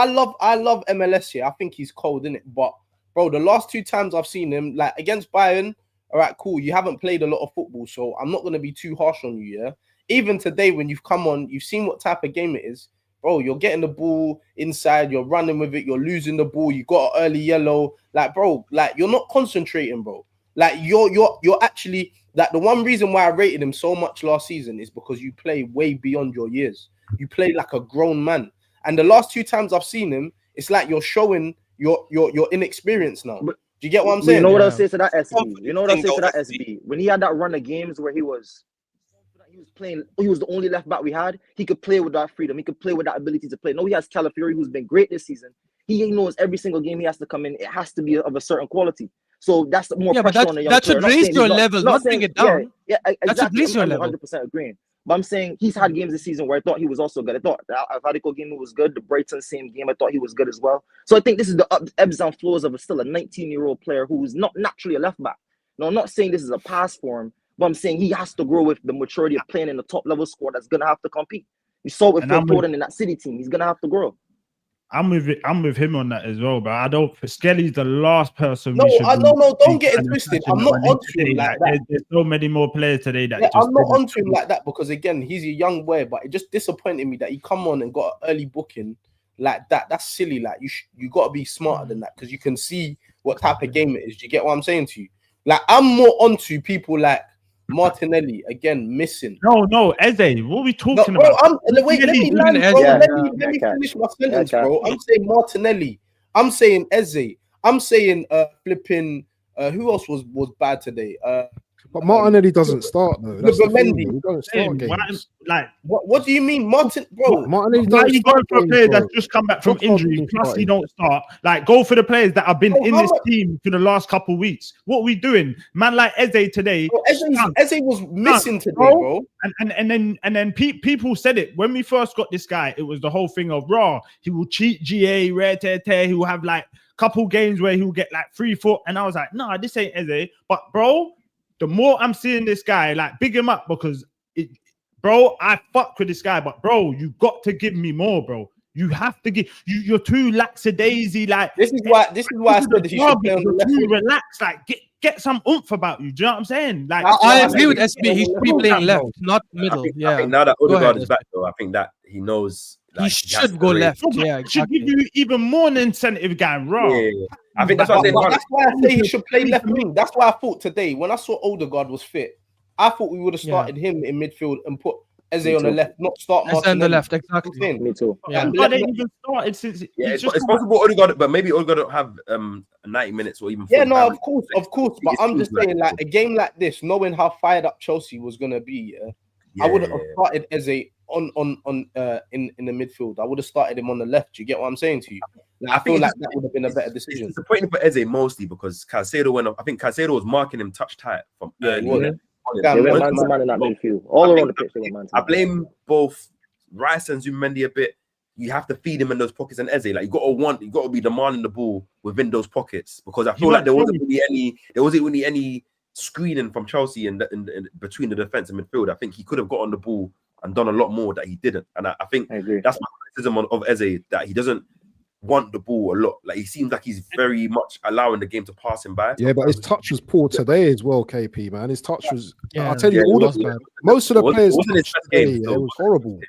MLS here. I think he's cold, innit? But bro, the last 2 times I've seen him, like against Bayern, all right, cool. You haven't played a lot of football, so I'm not gonna be too harsh on you. Yeah. Even today, when you've come on, you've seen what type of game it is, bro. You're getting the ball inside, you're running with it, you're losing the ball. You got an early yellow, like bro, like you're not concentrating, bro. Like you're actually. Like the one reason why I rated him so much last season is because you play way beyond your years. You play like a grown man. And the last 2 times I've seen him, it's like you're showing your inexperience now. Do you get what I'm saying? You know what I'll say to that SB? You know what I'll say to that SB? When he had that run of games where he was playing, he was the only left back we had. He could play with that freedom. He could play with that ability to play. No, he has Calafiori, who's been great this season. He knows every single game he has to come in. It has to be of a certain quality. So that's more pressure on the young player. That should raise your level, not bring it down. Yeah, exactly. That should raise your level. 100% agreeing. But I'm saying he's had games this season where I thought he was also good. I thought the Atletico game was good. The Brighton same game, I thought he was good as well. So I think this is the ebbs and flows of still a 19-year-old player who is not naturally a left back. No, I'm not saying this is a pass for him, but I'm saying he has to grow with the maturity of playing in the top level squad that's gonna have to compete. You saw it with Phil Foden in that City team. He's gonna have to grow. I'm with him on that as well, but I don't. Skelly's the last person. No, don't get it twisted. I'm not onto him like that. There's so many more players today that I'm not onto him like that because again, he's a young boy, but it just disappointed me that he come on and got an early booking like that. That's silly. Like you got to be smarter than that because you can see what type of game it is. Do you get what I'm saying to you? Like I'm more onto people like Martinelli again missing. No, Eze, what are we talking about? Let me finish my sentence, bro. I'm saying Martinelli. I'm saying Eze. I'm saying flipping. Who else was bad today? But Martinelli doesn't start though. That's the thing, he doesn't start games. What do you mean, Martin? Bro, Martinelli doesn't start for players that just come back from injury. Plus, he don't start. Like, go for the players that have been in this team for the last couple of weeks. What are we doing, man? Like Eze today. Eze was missing today, bro. And then people said it when we first got this guy. It was the whole thing of raw. He will cheat GA, rare tear. He will have like couple games where he will get like 3-4. And I was like, nah, this ain't Eze. But bro. The more I'm seeing this guy, like, big him up because, bro, I fuck with this guy. But, bro, you got to give me more, bro. You have to give. You're too lackadaisy. Like this is why I said that you should play on the left. Too relaxed. Like get some oomph about you. Do you know what I'm saying? Like I agree with SB. He should be playing left, not middle. I think now that Odegaard is back, though, I think that he knows. He should go left. Yeah, exactly. Should give you even more incentive going wrong. Yeah. I think that's why I say he should play left wing. That's why I thought today when I saw Odegaard was fit, I thought we would have started him in midfield and put Eze on the left, not start Martinelli. on the left, exactly. Me too. Yeah. But they even started since. It's possible Odegaard, but maybe Odegaard don't have 90 minutes or even. Of course. But I'm just saying, like a game like this, knowing how fired up Chelsea was gonna be, I would have started Eze on in the midfield. I would have started him on the left. Do you get what I'm saying to you? Like, I feel like that would have been a better decision. It's disappointing for Eze mostly because Caicedo went off. I think Caicedo was marking him touch tight from early. They went man to man in that midfield. All around the pitch, they went man to man. I blame both Rice and Zubimendi a bit. You have to feed him in those pockets, and Eze, like you got to be demanding the ball within those pockets because I feel like there wasn't really any screening from Chelsea in between the defense and midfield. I think he could have got on the ball and done a lot more that he didn't. And I think that's my criticism of Eze, that he doesn't want the ball a lot. Like, he seems like he's very much allowing the game to pass him by. Yeah, but his touch was poor today as well, KP, man. His touch was, I'll tell you, most of the players, it was horrible.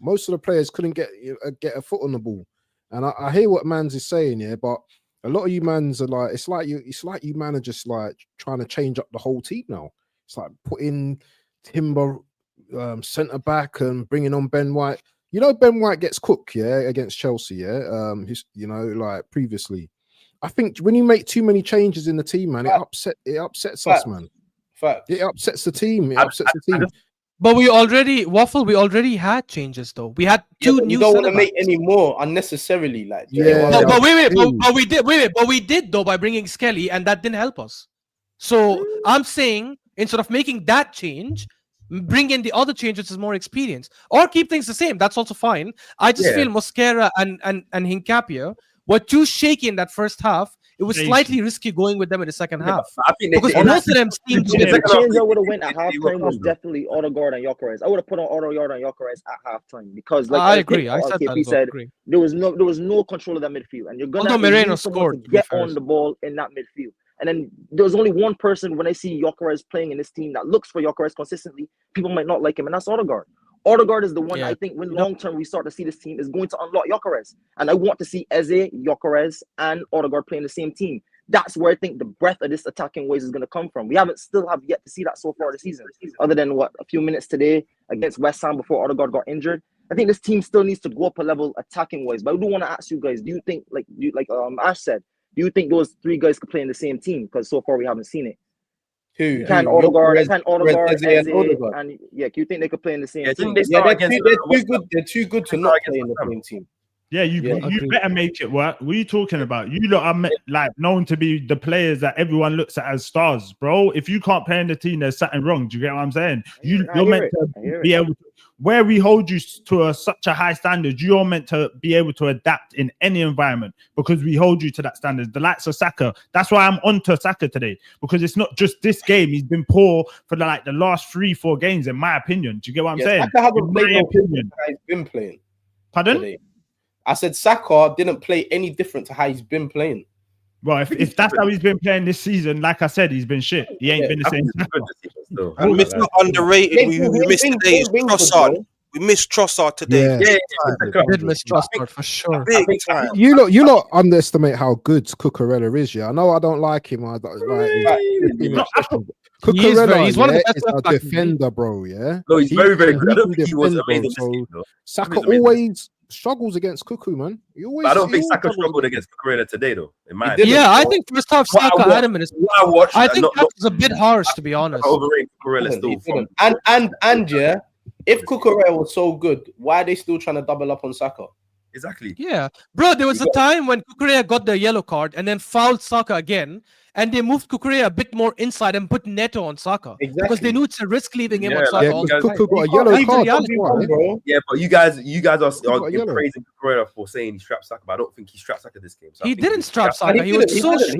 Most of the players couldn't get a foot on the ball. And I hear what Mans is saying, yeah, but a lot of you mans are like, it's like you man are just like trying to change up the whole team now. It's like putting Timber centre back and bringing on Ben White. You know, Ben White gets cooked, yeah, against Chelsea, yeah. You know, like previously. I think when you make too many changes in the team, man, it upsets us, man. It upsets the team. It upsets the team. But we already had changes though. We had two new. You don't want to make any more unnecessarily, like. Yeah. No, but we did though by bringing Skelly, and that didn't help us. So I'm saying instead of making that change, bring in the other changes as more experience, or keep things the same. That's also fine. I just feel Mosquera and Hincapie were too shaky in that first half. It was slightly risky going with them in the second half. I think because most of them seemed to the change I would have went at halftime was definitely Odegaard and Gyökeres. I would have put on Odegaard and Gyökeres at halftime because, like I agree. I said KP said there was no control of that midfield, and you're gonna Moreno scored to get on the ball in that midfield. And then there's only one person when I see Gyökeres playing in this team that looks for Gyökeres consistently. People might not like him, and that's Odegaard. Odegaard is the one I think when long term we start to see this team is going to unlock Gyökeres. And I want to see Eze, Gyökeres, and Odegaard playing the same team. That's where I think the breadth of this attacking ways is going to come from. We still have yet to see that so far this season, other than a few minutes today against West Ham before Odegaard got injured. I think this team still needs to go up a level attacking wise. But I do want to ask you guys: do you think, like Ash said, do you think those three guys could play in the same team? Because so far we haven't seen it. Can Odegaard, Eze, and do you think they could play in the same team? They're too good to not play in the same team. Yeah, you better make it work. What are you talking about? You lot are like known to be the players that everyone looks at as stars, bro. If you can't play in the team, there's something wrong. Do you get what I'm saying? You're meant to be able to, where we hold you to such a high standard, you're meant to be able to adapt in any environment because we hold you to that standard. The likes of Saka, that's why I'm on to Saka today, because it's not just this game. He's been poor for the last 3-4 games, in my opinion. Do you get what I'm saying? Saka hasn't played he's been playing. Pardon? Today. I said Saka didn't play any different to how he's been playing. Well, if that's how he's been playing this season, like I said, he's been shit. He ain't been the same. And it's not underrated. We missed today is Trossard. We missed Trossard today. We did miss Trossard for sure. Big time. You lot underestimate how good Cucurella is. Yeah, I know I don't like him. I don't like him. Cucurella, he's one of the best a defender, bro. Yeah, no, he's very, very good. I don't think he was amazing. So Saka always struggles against Cuckoo, man. I don't think Saka struggled against Cucurella today, though. In my opinion. Yeah, I think first half Saka had him in his. I think that was a bit harsh, to be honest. Overrated Cucurella still. And yeah, if Cucurella was so good, why are they still trying to double up on Saka? Exactly. Yeah, bro. There was a time when Cucurella got the yellow card and then fouled Saka again, and they moved Cucurella a bit more inside and put Neto on Saka because they knew it's a risk leaving him on Saka. Cucurella got a yellow card, bro. Yeah, but you guys are praising Cucurella for saying he strapped Saka, but I don't think he strapped Saka this game. So he didn't strap Saka. He was so shit.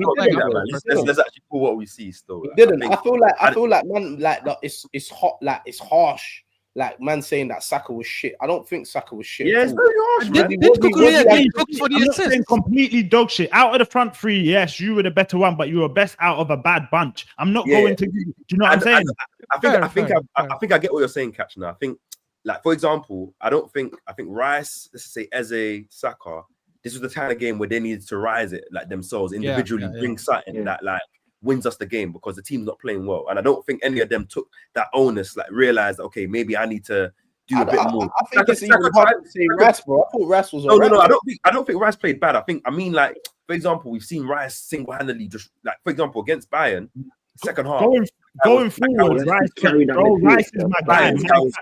Let's actually pull what we see still. He didn't. I feel like man, like it's hot, like it's harsh. Like man saying that Saka was shit. I don't think Saka was shit. Yeah, it's very harsh, man. Did Cucurella get cooked for the assist? Completely dog shit. Out of the front three, yes, you were the better one, but you were best out of a bad bunch. I'm not going to. Do you know what I'm saying? I think I get what you're saying, Catch. Now I think, like for example, I think Rice, let's say Eze, Saka. This was the kind of game where they needed to rise it like themselves individually, bring something that like wins us the game because the team's not playing well. And I don't think any of them took that onus, like realized, okay, maybe I need to do a bit more. I think it's even hard to say Rice, bro. I thought Rice was alright. No, I don't think Rice played bad. I mean, like, for example, we've seen Rice single-handedly just, like, for example, against Bayern, second half. Going forward, Rice is my guy.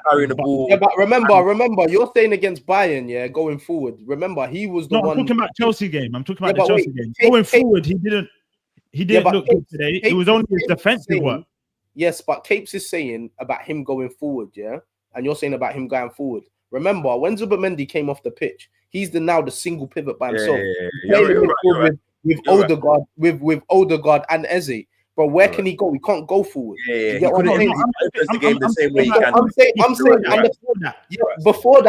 Carrying the ball. Yeah, but remember, you're saying against Bayern, yeah, going forward. Remember, he was the one. I'm talking about Chelsea game. I'm talking about the Chelsea game. Going forward, he didn't look good today. It was only his defensive work. Yes, but Kapes is saying about him going forward, yeah? And you're saying about him going forward. Remember, when Zubimendi came off the pitch, he's now the single pivot by himself. You're right. With Odegaard and Eze. bro, where can he go? He can't go forward. Yeah, You he get what I'm couldn't saying? influence the game the same way he can. I'm saying, and before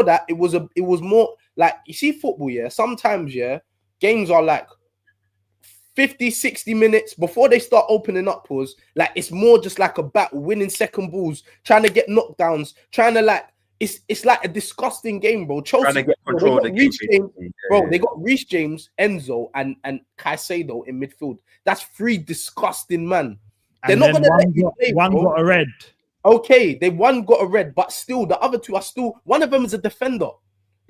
that, it was more like, you see football, yeah. Sometimes, yeah, games are like 50, 60 minutes before they start opening up. Pause. Like, it's more just like a battle, winning second balls, trying to get knockdowns, trying to like. It's like a disgusting game, bro. Chelsea, bro, they got Reece James, Enzo, and Caicedo in midfield. That's three disgusting man. They're not gonna let you play, one bro. got a red. Okay, one got a red, but still, the other two are still. One of them is a defender.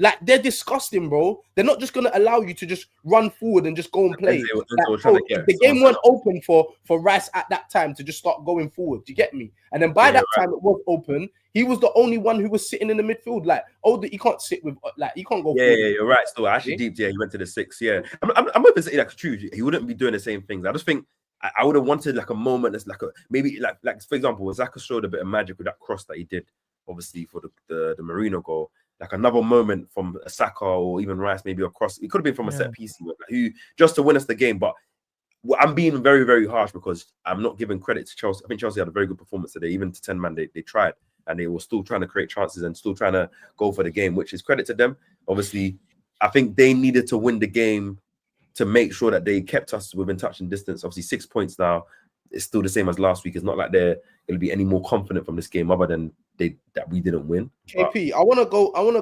Like, they're disgusting, bro. They're not just gonna allow you to just run forward and just go and play. The game weren't open for Rice at that time to just start going forward. Do you get me? And then by that time it was open. He was the only one who was sitting in the midfield. Like, you can't sit with, like, you can't go. Yeah, you're right. Still, actually, deep. Yeah, he went to the 6. Yeah, I'm hoping to say that's true. He wouldn't be doing the same things. I just think I would have wanted like a moment that's like maybe for example, Xhaka showed a bit of magic with that cross that he did, obviously for the Marino goal. Like another moment from a Saka or even Rice, maybe a cross. It could have been from a set piece, who just to win us the game. But I'm being very, very harsh because I'm not giving credit to Chelsea. I think Chelsea had a very good performance today. Even to 10 man, they tried and they were still trying to create chances and still trying to go for the game, which is credit to them. Obviously, I think they needed to win the game to make sure that they kept us within touch and distance. Obviously, 6 points now. It's still the same as last week. It's not like they're going to be any more confident from this game other than that we didn't win. KP, I want to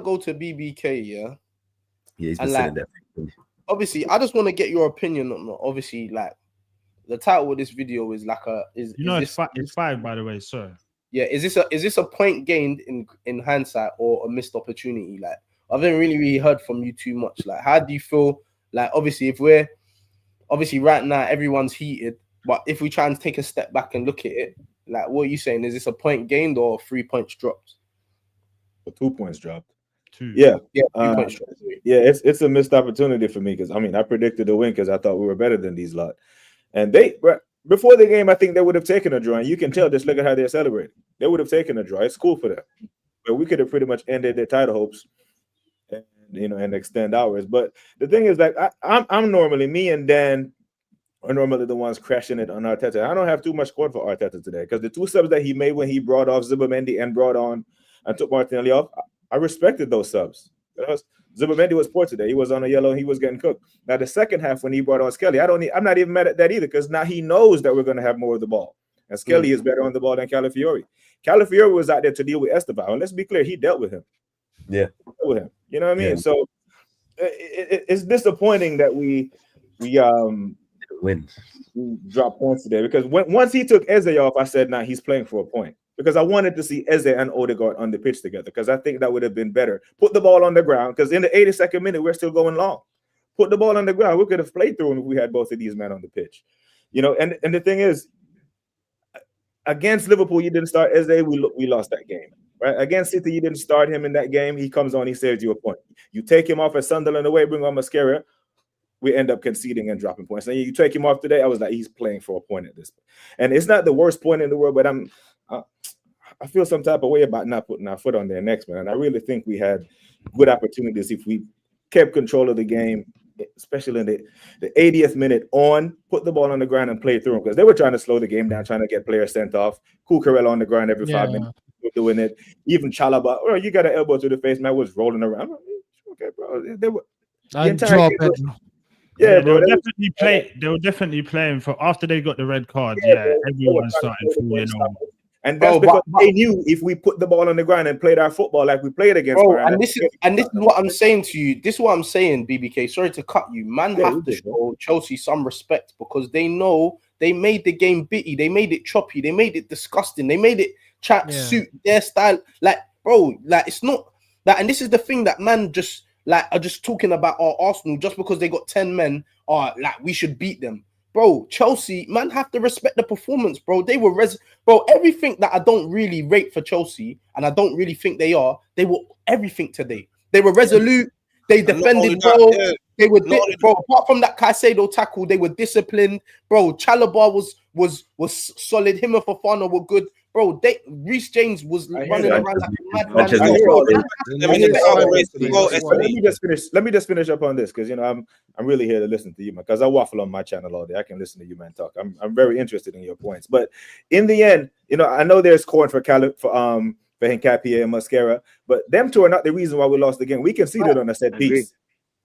go to BBK, yeah? Yeah, he's been sitting there. Obviously, I just want to get your opinion on, obviously, like, the title of this video is like it's 5, by the way, sir. Yeah, is this a point gained in hindsight or a missed opportunity? Like, I haven't really heard from you too much. Like, how do you feel? Like, obviously, right now everyone's heated, but if we try and take a step back and look at it, like, what are you saying? Is this a point gained or 3 points dropped? 2 points dropped. 2. Yeah. 3 points dropped. Yeah, it's a missed opportunity for me because I predicted a win because I thought we were better than these lot. And before the game, I think they would have taken a draw. And you can tell, just look at how they're celebrating. They would have taken a draw. It's cool for them. But we could have pretty much ended their title hopes and extend ours. But the thing is, like, I'm normally, me and Dan are normally the ones crashing it on Arteta. I don't have too much squad for Arteta today because the 2 subs that he made when he brought off Zubimendi and brought on and took Martinelli off, I respected those subs. Zubimendi was poor today. He was on a yellow and he was getting cooked. Now, the second half when he brought on Skelly, I'm not even mad at that either because now he knows that we're going to have more of the ball. And Skelly is better on the ball than Calafiori. Calafiori was out there to deal with Esteban. And let's be clear, he dealt with him. Yeah. With him. You know what I mean? Yeah. So it's disappointing that we win. Drop points today because once he took Eze off, I said, nah, he's playing for a point because I wanted to see Eze and Odegaard on the pitch together because I think that would have been better. Put the ball on the ground because in the 82nd minute, we're still going long. Put the ball on the ground. We could have played through him if we had both of these men on the pitch. And the thing is, against Liverpool, you didn't start Eze, we lost that game. Right? Against City, you didn't start him in that game. He comes on, he saves you a point. You take him off at Sunderland away, bring on Mascara, we end up conceding and dropping points. And you take him off today, I was like, he's playing for a point at this point. And it's not the worst point in the world, but I feel some type of way about not putting our foot on their necks, man. And I really think we had good opportunities if we kept control of the game, especially in the 80th minute put the ball on the ground and play through them because they were trying to slow the game down, trying to get players sent off. Cucurella on the ground every 5 minutes. Doing it. Even Chalaba, you got an elbow to the face, man, was rolling around. Okay, bro. They were they were definitely playing for after they got the red card. Everyone started falling over. And that's because they knew if we put the ball on the ground and played our football like we played against. And this is what I'm saying to you. This is what I'm saying, BBK. Sorry to cut you. Man, have to show Chelsea some respect because they know they made the game bitty. They made it choppy. They made it disgusting. They made it suit their style. Like, bro, like it's not that. And this is the thing that man just like are just talking about our Arsenal just because they got 10 men. Like we should beat them. Bro, Chelsea, man, have to respect the performance, bro. They were bro, everything that I don't really rate for Chelsea, and I don't really think they were everything today. They were resolute, they defended well, they were bro. Apart from that Caicedo tackle, they were disciplined, bro. Chalobah was solid, him and Fofana were good. bro. Reece James was running around like a madman. Let me just finish up on this, because I'm really here to listen to you, man. Because I waffle on my channel all day. I can listen to you, man, talk. I'm very interested in your points. But in the end, I know there's corn for Hincapié and Mascara, but them two are not the reason why we lost the game. We conceded on a set piece.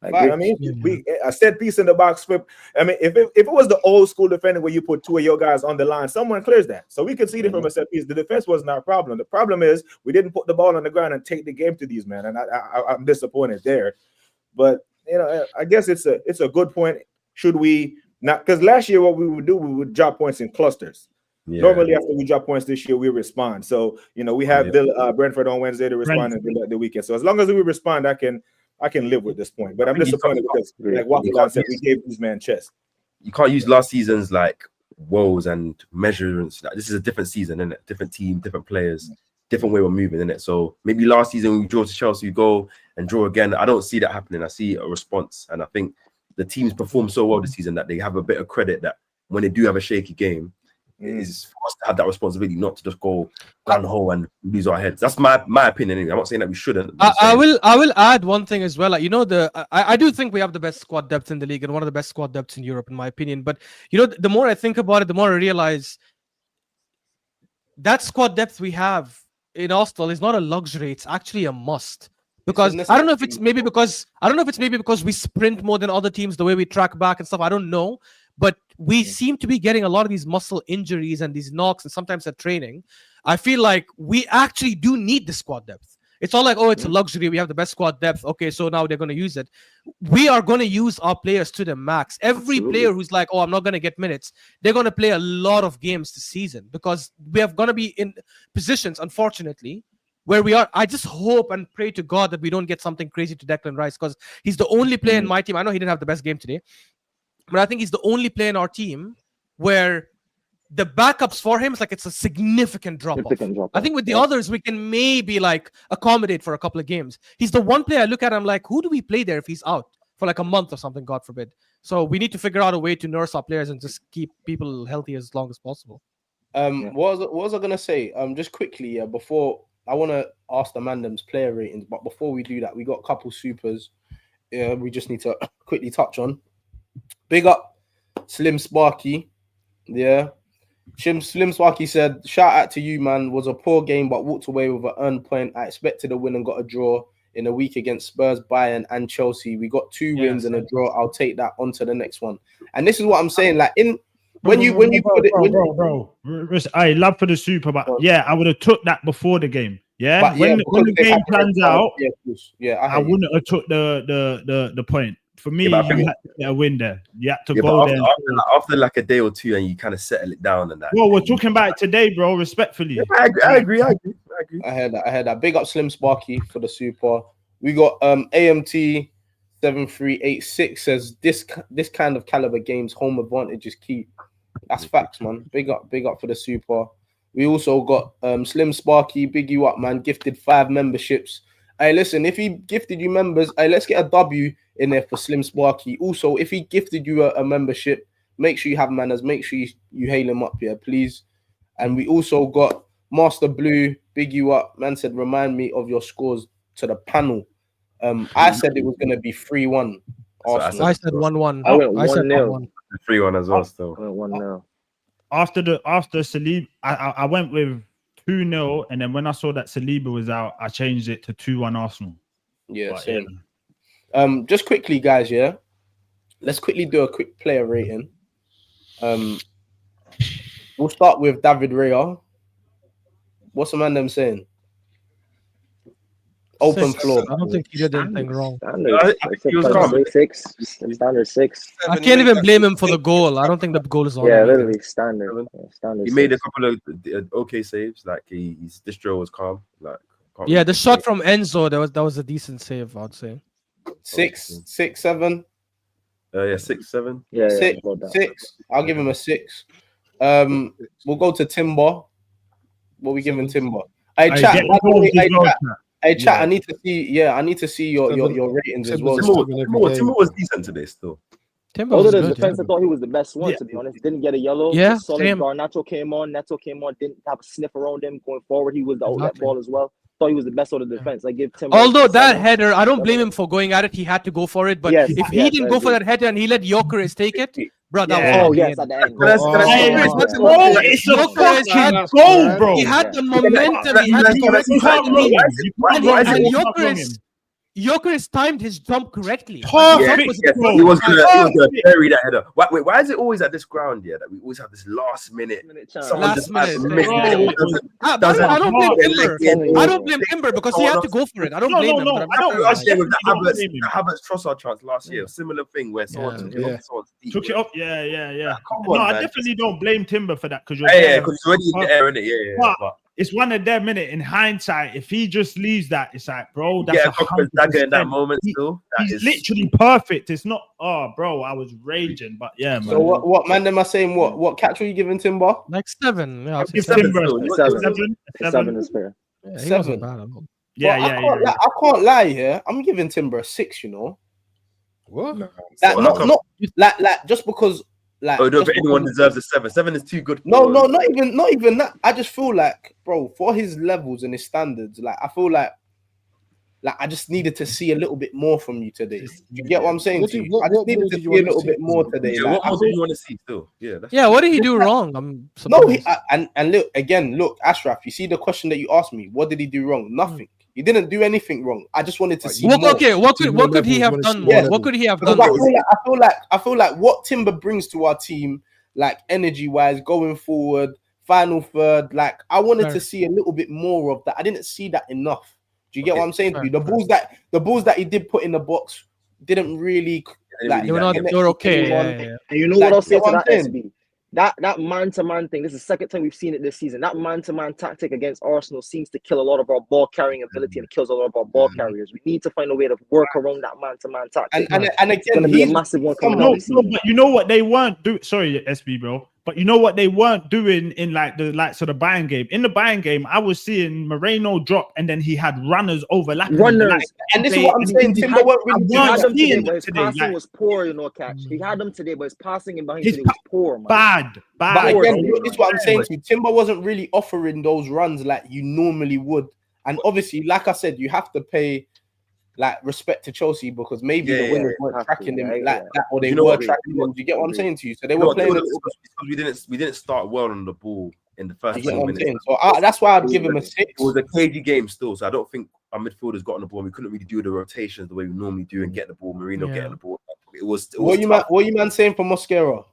I mean, a set piece in the box flip. I mean, if it was the old school defender where you put two of your guys on the line, someone clears that. So we conceded from a set piece. The defense wasn't our problem. The problem is we didn't put the ball on the ground and take the game to these men, and I'm disappointed there. But I guess it's a good point. Should we not? Because last year what we would do, we would drop points in clusters. Yeah. Normally, after we drop points this year, we respond. So we have Brentford on Wednesday to respond and the weekend. So as long as we respond, I can live with this point. But I'm disappointed because, like Waffle Don said, we gave these men chest. You can't use last season's like woes and measurements. Like, this is a different season, isn't it? Different team, different players, different way we're moving, isn't it? So maybe last season we draw to Chelsea, we go and draw again. I don't see that happening. I see a response, and I think the teams perform so well this season that they have a bit of credit that when they do have a shaky game, it is for us to have that responsibility, not to just go gun ho and lose our heads. That's my opinion. Anyway. I'm not saying that we shouldn't. I will add one thing as well. I do think we have the best squad depth in the league and one of the best squad depths in Europe, in my opinion. But the more I think about it, the more I realize that squad depth we have in Arsenal is not a luxury. It's actually a must. Because I don't know if it's maybe because we sprint more than other teams, the way we track back and stuff. I don't know. But we seem to be getting a lot of these muscle injuries and these knocks, and sometimes at training. I feel like we actually do need the squad depth. It's all like, it's a luxury. We have the best squad depth. Okay, so now they're going to use it. We are going to use our players to the max. Every player who's like, I'm not going to get minutes, they're going to play a lot of games this season because we are going to be in positions, unfortunately, where we are. I just hope and pray to God that we don't get something crazy to Declan Rice, because he's the only player in my team. I know he didn't have the best game today, but I think he's the only player in our team where the backups for him is like it's a significant drop off. I think with the others, we can maybe like accommodate for a couple of games. He's the one player I look at, I'm like, who do we play there if he's out for like a month or something, God forbid? So we need to figure out a way to nurse our players and just keep people healthy as long as possible. What was I gonna say? Just quickly, before I want to ask the Mandem's player ratings, but before we do that, we got a couple supers. We just need to quickly touch on. Big up Slim Sparky. Yeah. Slim Sparky said, shout out to you, man. Was a poor game, but walked away with an earned point. I expected a win and got a draw in a week against Spurs, Bayern, and Chelsea. We got 2 wins and a draw. I'll take that on to the next one. And this is what I'm saying. Like, when you put it, I love for the super, but I would have took that before the game. Yeah, when the game plans out, I wouldn't have took the point. For me, you had to get a win there. You had to go there. After like a day or two, and you kind of settle it down and that. Well, we're talking about it today, bro. Respectfully. Yeah, I agree. I heard that. Big up Slim Sparky for the super. We got AMT 7386 says this kind of caliber games, home advantage is key. That's facts, man. Big up for the super. We also got Slim Sparky, big you up, man. Gifted 5 memberships. Hey, listen, if he gifted you members, let's get a W in there for Slim Sparky. Also, if he gifted you a membership, make sure you have manners. Make sure you hail him up here, please. And we also got Master Blue, big you up. Man said, remind me of your scores to the panel. I said it was going to be 3-1. I said 1-1. I went 1-0. 3-1 as well, still. I went 1-0. After Saliba, I went with 2-0, and then when I saw that Saliba was out, I changed it to 2-1 Arsenal. Yeah, same. Just quickly, guys, let's quickly do a quick player rating. We'll start with David Raya. What's the man them saying? Open 6. floor. I don't think he did anything wrong. Standard 6. I can't even blame him for the goal. I don't think the goal is on. Yeah, literally standard. He made a couple of okay saves. Like his distro was calm. Like the shot from Enzo, that was a decent save, I'd say. 6, 7. 6, 7. Yeah, 6. I'll give him a 6. We'll go to Timber. What are we giving Timber? Hey, chat. I need to see. Yeah, I need to see your ratings as well. Timber was decent today, still. Timber Other was than good, defense, yeah. I thought he was the best one, to be honest. Didn't get a yellow. Yeah, Just solid. same. Garnacho came on. Neto came on. Didn't have a sniff around him going forward. He was the outlet Exactly. ball as well. Thought he was the best out of the defense. I give Timber. Although that 7. header, I don't blame him for going at it. He had to go for it. But Yes, if he yes, didn't I go for agree. that header and he let Gyökeres take it, bro, that Yeah. was Oh fucking yes, it. at the end. Can I- can I say- Bro, it's a Gyökeres had fucking goal, bro. He had the momentum. Can He had I- the can I- You can't momentum. wrong him. Why is it- You why- can't why wrong is it- him. And You can't wrong him. Gyökeres timed his jump correctly. Perfect, His Yes, jump was bro. he was gonna Perfect. bury that header. Wait, why is it always at this ground here that we always have this last minute? Someone Last just minute, missed it or doesn't I don't blame get Timber. let in I or- don't blame Timber because he had to go for it. I don't blame him. But I'm I don't. saying, Last year with the definitely don't blame him. Havertz Trossard chance last year, similar thing where someone took it Yeah. off someone's feet. Took it up. Yeah. Come No, on, I man. definitely don't blame Timber for that because you're Yeah, there. because it's already in the air, innit? Yeah. But it's one of them, innit? In hindsight, if he just leaves that, it's like, bro, that's Yeah, a Cochrane's dagger in that 100%. moment still. That He's is literally perfect. It's not, bro, I was raging, but yeah, man. So what man am I saying? What catch are you giving Timber? like 7. Yeah, I'll say Give 7. Timber still. a Seven. 7. 7 is fair. Yeah, he 7. wasn't bad at all. Yeah, But I can't lie here. I'm giving Timber a 6. You know, What? not like just because like. Oh, no, just but anyone because- deserves a 7. 7 is too good. No, not even that. I just feel like, bro, for his levels and his standards, like I feel like I just needed to see a little bit more from you today. You get what I'm saying? What to do- you? what- I just what needed more to did see you a want to little see bit more from him? today. Yeah, Like, what I more do feel- you want to see still? Yeah, that's Yeah, what did he do wrong? I'm No, surprised. and look, Ashraf, you see the question that you asked me. What did he do wrong? Nothing. He didn't do anything wrong. I just wanted to see more. What could he have levels, done more more? levels. What could he have Because done I more? feel like what Timber brings to our team, like energy wise, going forward, final third, like I wanted Fair. to see a little bit more of that. I didn't see that enough. Do you get Okay. what I'm saying to Fair. you? The balls that he did put in the box didn't really like. They were not. connect They were to okay. anyone. Yeah. And you know Like, what I'll say you know to what that, I'm saying? SB? That man-to-man thing, this is the second time we've seen it this season. That man-to-man tactic against Arsenal seems to kill a lot of our ball carrying ability and kills a lot of our ball carriers. We need to find a way to work around that man-to-man tactic. And It's again, going to be a he's massive one coming No, out this No, season. but you know what they weren't doing. Sorry, SB, bro. But you know what they weren't doing in like the likes of the Bayern game. In the Bayern game, I was seeing Moreno drop, and then he had runners overlapping. Runners. Like, and this is what I'm saying. he Timber had- weren't really He doing had that. them today, seeing but his today, passing like- was poor, you know, Catch. He had them today, but his passing in behind His today was poor, man. bad. But Poor again, today, look, this is man. what I'm saying to you. Timber wasn't really offering those runs like you normally would. And obviously, like I said, you have to pay like respect to Chelsea because maybe Yeah, the wingers yeah, weren't have tracking to, him yeah, like yeah. that, or they You know were what? tracking him. Do you get what I'm saying to you? So they No, were playing. it's because we didn't start well on the ball in the first You get 10 what I'm minutes. saying? So that's why I'd give him a 6. It was a cagey game still, so I don't think our midfielders got on the ball. We couldn't really do the rotations the way we normally do and get the ball. Marino Yeah. getting the ball. It was What you man saying for Mosquera?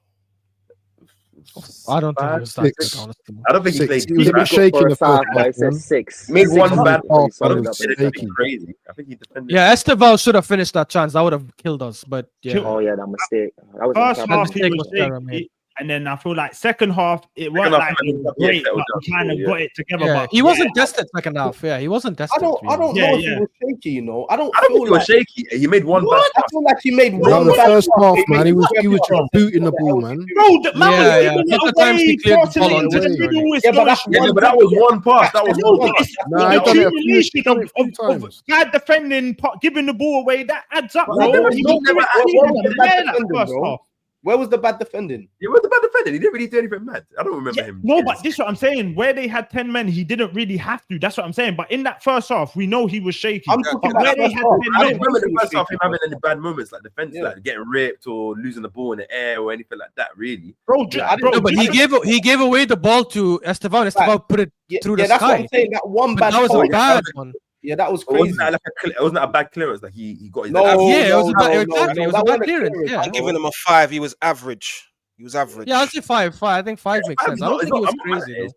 I don't think it was that Six. good, honestly. I don't think he 6. played. He was a bit Good shaky in for the a half, first but I half, said man. 6. Made one Six bad is pass. pretty I don't solid think up he there. did anything crazy. I think he defended. Yeah, Esteval should have finished that chance. That would have killed us. But yeah, Oh yeah, that mistake. That was First incredible. half, he mistake was was terrible, man. shaky, and then I feel like second half, it weren't half, like it was yeah, great, settled but we down, kind of yeah. got it together. yeah, but he wasn't tested second half. Yeah, he wasn't tested. I don't know Yeah, if he yeah. was shaky. You know, I don't I don't feel think he was like. shaky. He made one bad What? I pass. feel like he made Not one in the bad first pass. half, He man. made He was one just booting the ball, man. Bro, the man Yeah, was yeah. giving Look it at the times he away, cleared the crossing ball it on into the the middle. already. It's Yeah, but that's going- Yeah, but that was one pass. That was No, one but pass. it's Nah, the he done it a few- accumulation he done it a few of times. guy defending, giving the ball away. That adds up, But bro. there was He no- was never doing actually it did in bad that defending, first bro. half. Where was the bad defending? He was the bad defender. He didn't really do anything mad. I don't remember him. No, but this is what I'm saying. Where they had 10 men, he didn't really have to. That's what I'm saying. But in that first half, we know he was shaky. I'm But talking where about they first had half. 10 I men, don't remember the was first half shaky, him having any bad moments like defense, Yeah. like getting ripped or losing the ball in the air or anything like that. Really, bro. I didn't bro No, but he gave away the ball to Esteval. Esteval put it Yeah, through yeah, the that's what sky. I'm saying. That one But bad that was a pass. bad one. Yeah, that was it crazy. wasn't that like it wasn't a bad clearance. Like he got his No, Yeah, it was a bad- no, exactly, it was a that bad wasn't clearance, yeah. I'm giving him a 5. He was average. He was average. Yeah, I'll say 5. I think 5 makes sense. I don't think it was I'm not mad crazy at it.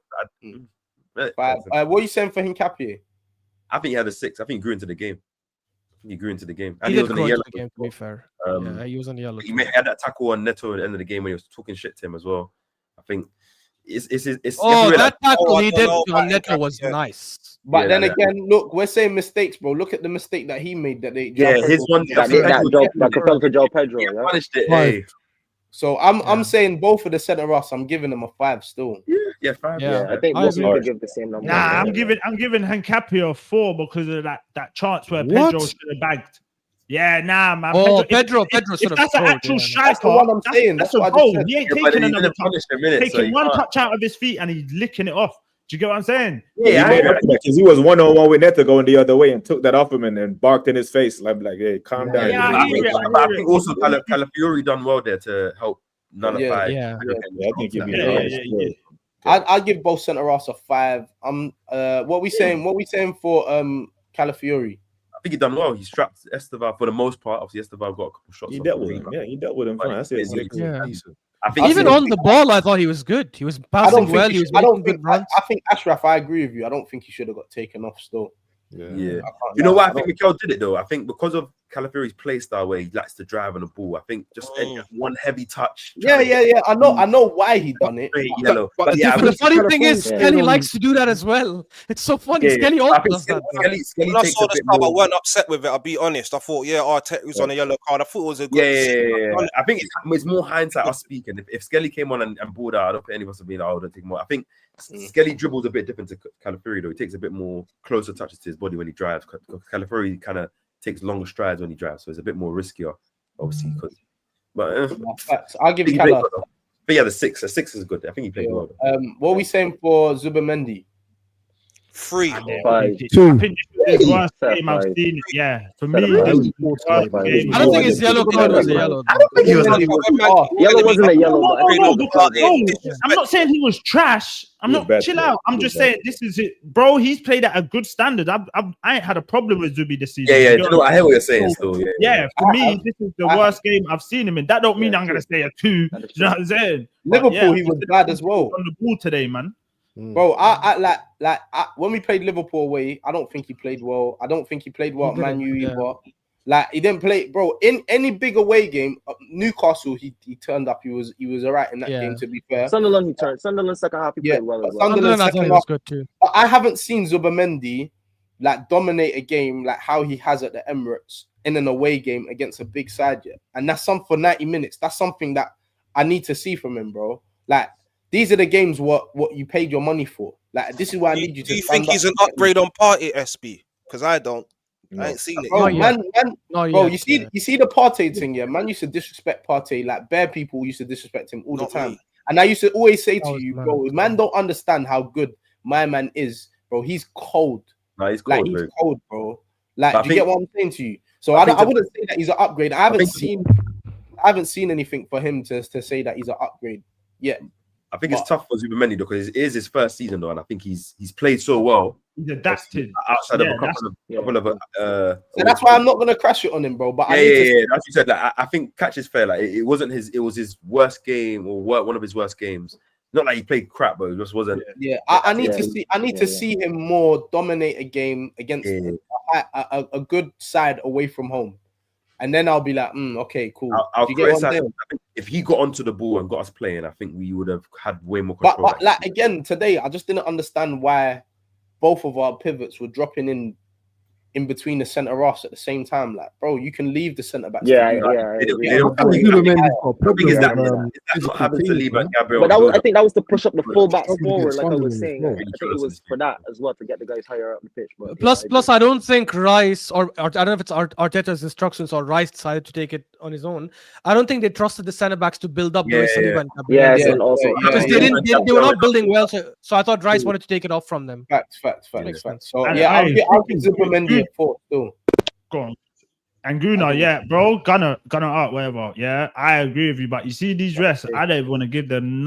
though. But- What are you saying for Hincapié? I think he had a 6. I think he grew into the game. He grew into the game. And He he did was in grow the into yellow. the game, to be fair. Um, Yeah, he was on the yellow. He had that tackle on Neto at the end of the game when he was talking shit to him as well. I think it's Oh, everywhere that tackle Oh, I he don't did know on about Neto that, was yeah. nice. But Yeah, then that- again, look, we're saying mistakes, bro. Look at the mistake that he made. That they Yeah, his one. That fell to Joe Pedro, He yeah. punished it. Five. Hey. So I'm saying both of the centre offs. I'm giving them a 5 still. Yeah, 5. Yeah. I think I most agree. people give the same number. Nah, I'm giving Hincapié a 4 because of that chance where What? Pedro should have bagged. Yeah, nah, man. Oh, Pedro should have that's an scored, actual yeah. striker. That's the one I'm saying. That's a what I goal. just said. He ain't Yeah, but taking he another didn't punish the minute, so taking he one can't. touch out of his feet and he's licking it off. Do you get what I'm saying? Yeah, because he was 1-on-1 with Neto going the other way and took that off him and then barked in his face. Like, hey, calm down. Yeah, I think also Calafiori done well there to help nullify. Yeah. I think he'll be Yeah. I give both centre halves a 5. What we saying for Calafiori? I think he done well. He strapped Esteval for the most part. Obviously, Esteval got a couple shots. He dealt with him. Yeah, he dealt with him fine. That's it. Yeah. I think Even on the ball, I thought he was good. He was passing well. He was making good runs. I think Ashraf, I agree with you. I don't think he should have got taken off still. Yeah. You know why I think Mikel did it though? I think because of Calafiori's play style where he likes to drive on the ball. I think just one heavy touch. Yeah. I know why he done it. Yellow. But the funny thing is, Skelly likes to do that as well. It's so funny. Skelly also does that. When I saw the stuff, I weren't upset with it. I'll be honest. I thought, Arteta was on a yellow card. I thought it was a good. Yeah. I think it's more hindsight us speaking. If Skelly came on and balled out, I don't think any of us would be like, don't take more. I think Skelly dribbles a bit different to Calafiori though. He takes a bit more closer touches to his body when he drives. Calafiori kind of takes longer strides when he drives, so it's a bit more riskier, obviously. But I'll give Cala. But yeah, the 6. A 6 is good. I think he played well. What are we saying for Zubimendi? 3. 2. I think this is the worst game I've seen. Yeah, for me, I don't think his yellow card was a yellow. I don't think he was yellow wasn't a yellow. I'm not saying he was trash. Chill out. I'm just saying this is it, bro. He's played at a good standard. I ain't had a problem with Zubi this season. Yeah. You know, I hear what you're saying. Still, yeah. For me, this is the worst game I've seen him in. That don't mean I'm gonna say a 2. You know what I'm saying? Liverpool, he was bad as well on the ball today, man. Bro, I when we played Liverpool away, I don't think he played well. I don't think he played well at Man U either. Like he didn't play, bro. In any big away game, Newcastle, he turned up. He was alright in that game. To be fair, Sunderland he turned. Sunderland second half he played well as well. Sunderland second half was good too. But I haven't seen Zubimendi like dominate a game like how he has at the Emirates in an away game against a big side yet. And that's something for 90 minutes. That's something that I need to see from him, bro. Like. These are the games what you paid your money for. Like this is why I need you to. Do you think he's an upgrade on Partey, SB? Because I don't. I ain't seen it. Bro, you see the Partey thing, yeah. Man used to disrespect Partey. Like bare people used to disrespect him all the time. And I used to always say to you, bro, man don't understand how good my man is, bro. He's cold. No, he's cold. Like he's cold, bro. Like, do you get what I'm saying to you? So I wouldn't say that he's an upgrade. I haven't seen anything for him to say that he's an upgrade yet. I think it's tough for Zubimendi because it is his first season though, and I think he's played so well. He's adapted outside of a couple of so that's why I'm not gonna crash it on him, bro. But As you said, like I think Catch is fair. Like it wasn't his. It was his worst game or one of his worst games. Not like he played crap, but it just wasn't. Yeah, I need to see. I need to see him more dominate a game against a good side away from home. And then I'll be like, okay, cool. I think if he got onto the ball and got us playing, I think we would have had way more control. But like again today, I just didn't understand why both of our pivots were dropping in between the centre halves at the same time. Like, bro, you can leave the centre backs. I think that was to push up the full backs forward, like I was saying. I think it was for that as well to get the guys higher up the pitch. But plus, I don't think Rice or I don't know if it's Arteta's instructions or Rice decided to take it on his own. I don't think they trusted the centre backs to build up the way Saliba and also because they were not building well. So I thought Rice wanted to take it off from them. Facts. So I'll give Zubimendi a 4 still. Go on. And Gooner, bro, Gunner out, whatever. Yeah, I agree with you. But you see these refs, I don't want to give them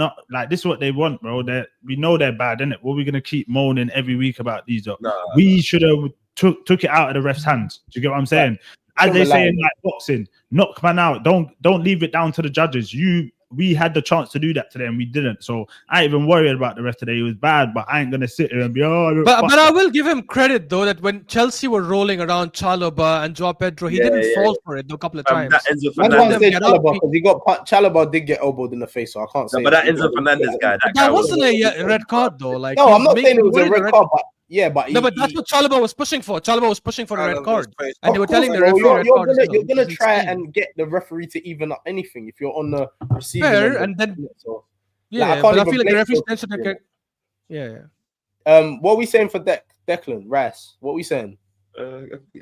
this is what they want, bro. We know they're bad, innit? What are we gonna keep moaning every week about these? We should have took it out of the refs' hands. Do you get what I'm saying? As they say in like boxing, knock man out. Don't leave it down to the judges. We had the chance to do that today and we didn't. So I ain't even worried about the rest today. It was bad, but I ain't gonna sit here and be But I will give him credit though that when Chelsea were rolling around Chalobah and Joao Pedro, he didn't fall for it a couple of times. Chalobah did get elbowed in the face, so I can't say. But that Enzo Fernandez guy, that wasn't a red card though. Like no, I'm not saying it was a red card, but yeah, but but that's what Chalobah was pushing for. Chalobah was pushing for a red card, and they were telling the referee you're gonna try and get the referee to even up anything if you're on the receiving. Fair, and then but I feel like the referee should get. What are we saying for Declan Rice? What are we saying?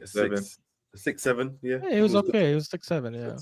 6. 6'7", yeah. Yeah, he was okay. He was 6'7", yeah.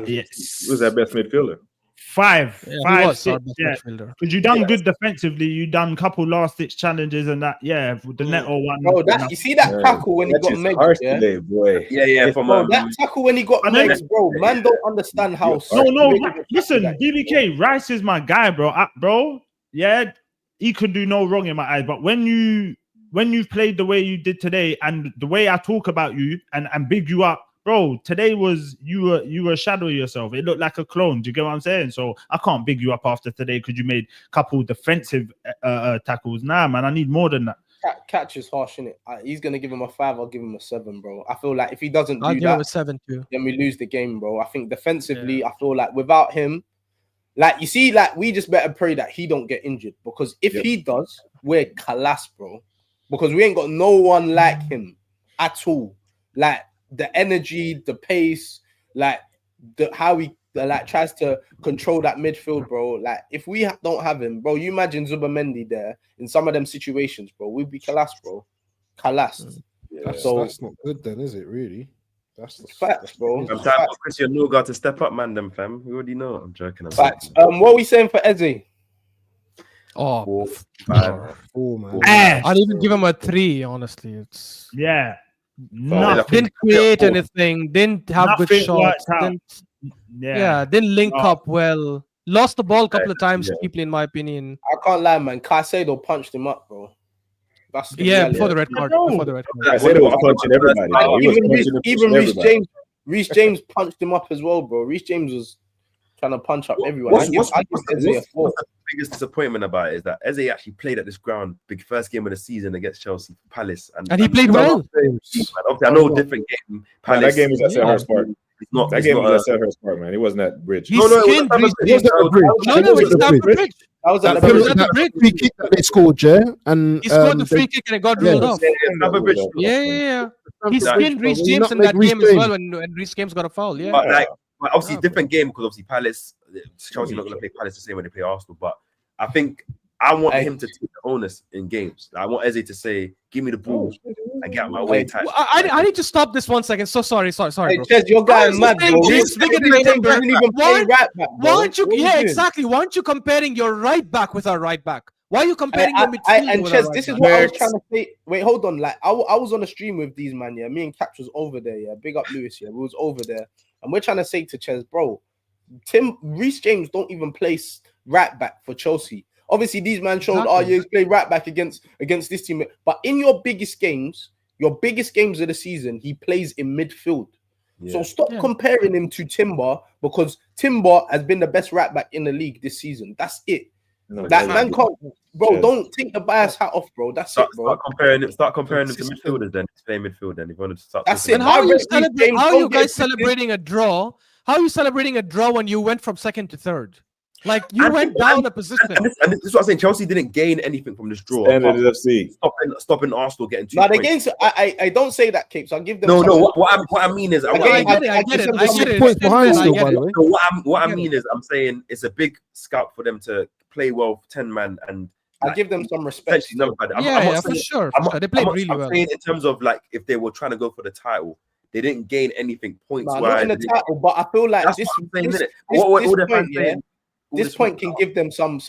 He was our best midfielder. Five, Yeah, he five, was our 6, best yeah. midfielder. Because you done good defensively. You done couple last ditch challenges and that. Yeah, with the Neto one. Bro, that you see that tackle when he got Meg, yeah? Today, boy. Yeah, from that tackle when he got And then- Megs, bro. Man, don't understand how. No, listen, DBK, Rice is my guy, bro. Yeah, he could do no wrong in my eyes. But when you've played the way you did today, and the way I talk about you and big you up, bro, today was you were a shadow of yourself. It looked like a clone. Do you get what I'm saying? So I can't big you up after today because you made a couple defensive tackles. Nah, man, I need more than that. Catch is harsh, innit? He's gonna give him a 5. I'll give him a 7, bro. I feel like if he doesn't do I'll give that, him a 7 too. then we lose the game, bro. I think defensively, I feel like without him, like you see, like we just better pray that he don't get injured, because if he does, we're collapse, bro. Because we ain't got no one like him at all. Like the energy, the pace, like how he like tries to control that midfield, bro. Like if we don't have him, bro, you imagine Zubamendi there in some of them situations, bro. We'd be collapsed, bro. Collapsed. That's not good, then, is it? Really? That's facts, bro. I'm trying for Christian Noga to step up, man. Them fam, we already know. I'm joking. Facts. What are we saying for Eze? Oh, 4, 5. 4, man. I'd even give him a 3. Honestly, it's Nothing. didn't create anything. Didn't have good shots. Didn't link up well. Lost the ball a couple of times, people, in my opinion. I can't lie, man. Caicedo punched him up, bro. That's before the red card. Caicedo was punching everybody. Even Reece James punched him up as well, bro. Reece James was trying to punch up everyone. What's the biggest disappointment about it is that Eze actually played at this ground, big first game of the season against Chelsea Palace, and he played well. I know different game. That game was at Selhurst Park. That game was at Selhurst Park, man. It wasn't at Bridge. It was at the Bridge. That was at the Bridge. Free kick that they scored, and he scored the free kick and it got ruled off. Yeah. He skinned Reece James in that game as well when Reece James got a foul. Yeah. But obviously, different game because obviously Palace, Chelsea not going to play Palace the same way they play Arsenal. But I think I want him to take the onus in games. I want Eze to say, "Give me the ball and get out my way." I need to stop this 1 second. So sorry, bro. Chez, you're going mad, bro. Why aren't you? Yeah, exactly. Why aren't you comparing your right back with our right back? Why are you comparing your midfield? And Chez, this is what I was trying to say. Wait, hold on. Like I was on a stream with these man. Yeah, me and Kapes was over there. Yeah, big up Lewis. Yeah, we was over there, and we're trying to say to Chez, bro, Reece James don't even play right back for Chelsea. Obviously, these men showed, you play right back against this team. But in your biggest games of the season, he plays in midfield. Yeah. So stop comparing him to Timber, because Timber has been the best right back in the league this season. That's it. No, that man can't, bro. Don't take the bias hat off, bro. That's it, bro. Start comparing him to midfielders. Then play midfield. Then if you want to start. That's it. And how are you guys celebrating a draw? How are you celebrating a draw when you went from second to third? Like you went down a position. And this is what I'm saying. Chelsea didn't gain anything from this draw. Stopping Arsenal getting 2 points. I don't say that, Capes. I'll give them. What I mean is, I get it. What I mean is, I'm saying it's a big scout for them to play well for 10 man, and I give them some respect. For sure. They played really well. In terms of like if they were trying to go for the title, they didn't gain anything points. Not in the title, but I feel like this point can give them some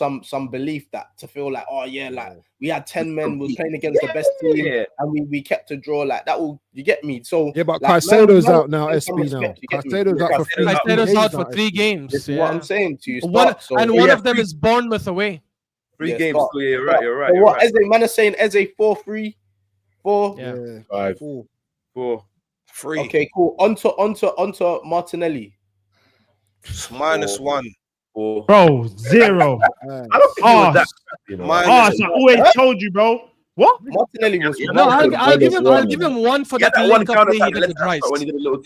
belief that to feel like, oh yeah, like we had 10 men, we were playing against the best team, and we kept a draw. Like that will, you get me? So yeah, but like, Caicedo's out now, SB now. Caicedo's out for 3 games. This is what I'm saying to you. One of them is Bournemouth away. 3 games. So you're right. What Eze man is saying? Eze 4-3, 4, 5, 4, 3. Okay, cool. Onto Martinelli. -1. Bro, 0. I don't think it was that. I always told you, bro. What? Martinelli was I'll give him 1 for that link up play he did with Rice.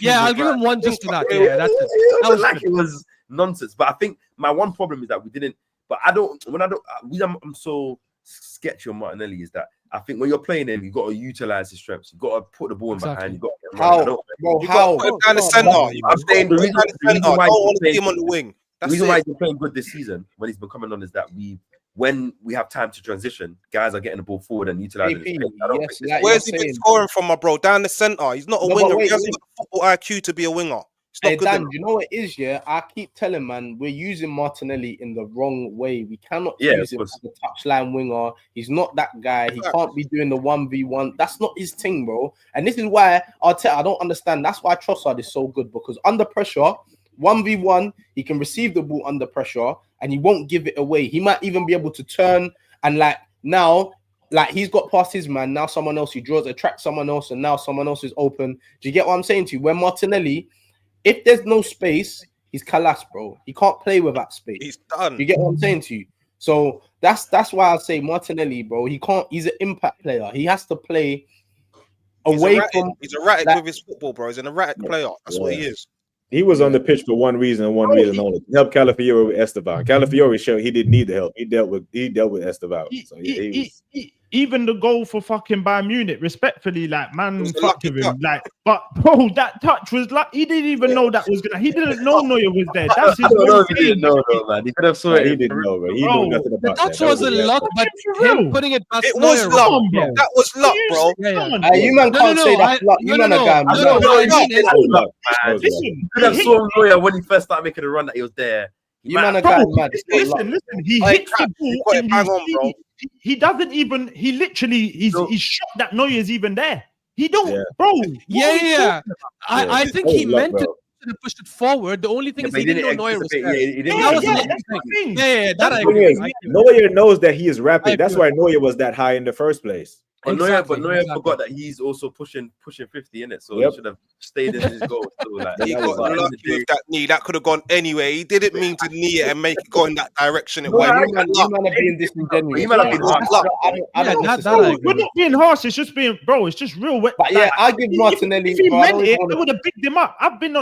Yeah, I'll give him 1 just for that. Yeah, that's it. That was like it was nonsense. But I think my one problem is that we didn't. But I'm so sketchy on Martinelli is that I think when you're playing him, you got to utilize his strengths. You got to put the ball in behind. You got to how? Put him down the center. I'm saying the reason why I don't want to see him on the wing. The reason why he's been playing good this season when he's been coming on is that we when we have time to transition, guys are getting the ball forward and utilizing AP, it. I don't yes, think like Where's you're he been saying. scoring from, my bro? Down the center. He's not a No, winger. but He wait, hasn't got the football IQ to be a winger. It's not Hey good Dan, enough. you know what it is, yeah? I keep telling man, we're using Martinelli in the wrong way. We cannot Yeah, use of him course. as a touchline winger. He's not that guy. He can't be doing the 1v1. That's not his thing, bro. And this is why I don't understand. That's why Trossard is so good, because under pressure, 1v1, he can receive the ball under pressure and he won't give it away. He might even be able to turn and now he's got past his man. Now someone else, he draws, attracts someone else, and now someone else is open. Do you get what I'm saying to you? When Martinelli, if there's no space, he's Kalas, bro. He can't play without space. He's done. You get what I'm saying to you? So that's why I say Martinelli, bro. He can't. He's an impact player. He has to play away from. He's erratic with his football, bro. He's an erratic player. That's what he is. He was on the pitch for one reason and one reason only. Help Calafiori with Esteban. Calafiori showed he didn't need the help. He dealt with Esteban. So even the goal for fucking Bayern Munich, respectfully, like man, fucked with him. Like, but bro, that touch was like he didn't even know that was gonna. He didn't know Neuer was there. That's his. I don't know if he didn't know, though, man. He could have saw it. He didn't know, bro. He knew nothing about that. That wasn't luck, but him putting it past It was Neuer, luck, bro. bro. That was luck, bro. You man can't say that's luck. You man are guy. Listen, you could have saw Neuer when he first started making a run that he was there. You man are guy, mad. Listen. He hits the ball and he doesn't even. He literally he's shocked that Neuer is even there. He don't, bro. Yeah. I think he meant to push it forward. The only thing is he didn't know Neuer was there. That I agree. Neuer knows that he is rapid. That's why Neuer was that high in the first place. But Neuer forgot that he's also pushing 50 in it, so he should have stayed in his goal. So, like, he got lucky with that knee. That could have gone anyway. He didn't mean to knee it and make it go in that direction. It went. You man are being disingenuous. We're not being harsh. It's just being, bro. It's just real. But yeah, I give Martinelli. If he meant it, I would have picked him up. I've been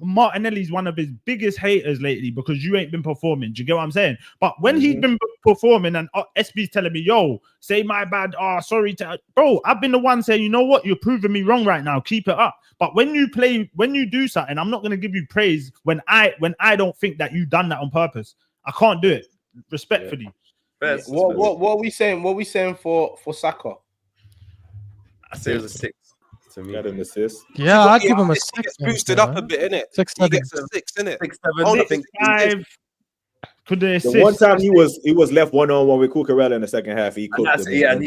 Martinelli's one of his biggest haters lately because you ain't been performing. Do you get what I'm saying? But when he's been performing and SB's telling me, yo, say my bad, sorry bro, I've been the one saying, you know what, you're proving me wrong right now, keep it up. But when you do something, I'm not going to give you praise when I don't think that you've done that on purpose. I can't do it, respectfully. Yeah. What are we saying? What are we saying for Saka? I say it was a 6. To me. Got an assist. Yeah, I'd give him a 6. Gets boosted up a bit, innit? 6, He gets a 6, innit? 6, 7. I think 5. Could they assist? The one time he was left 1-on-1 with Cucurella in the second half, he cooked him. And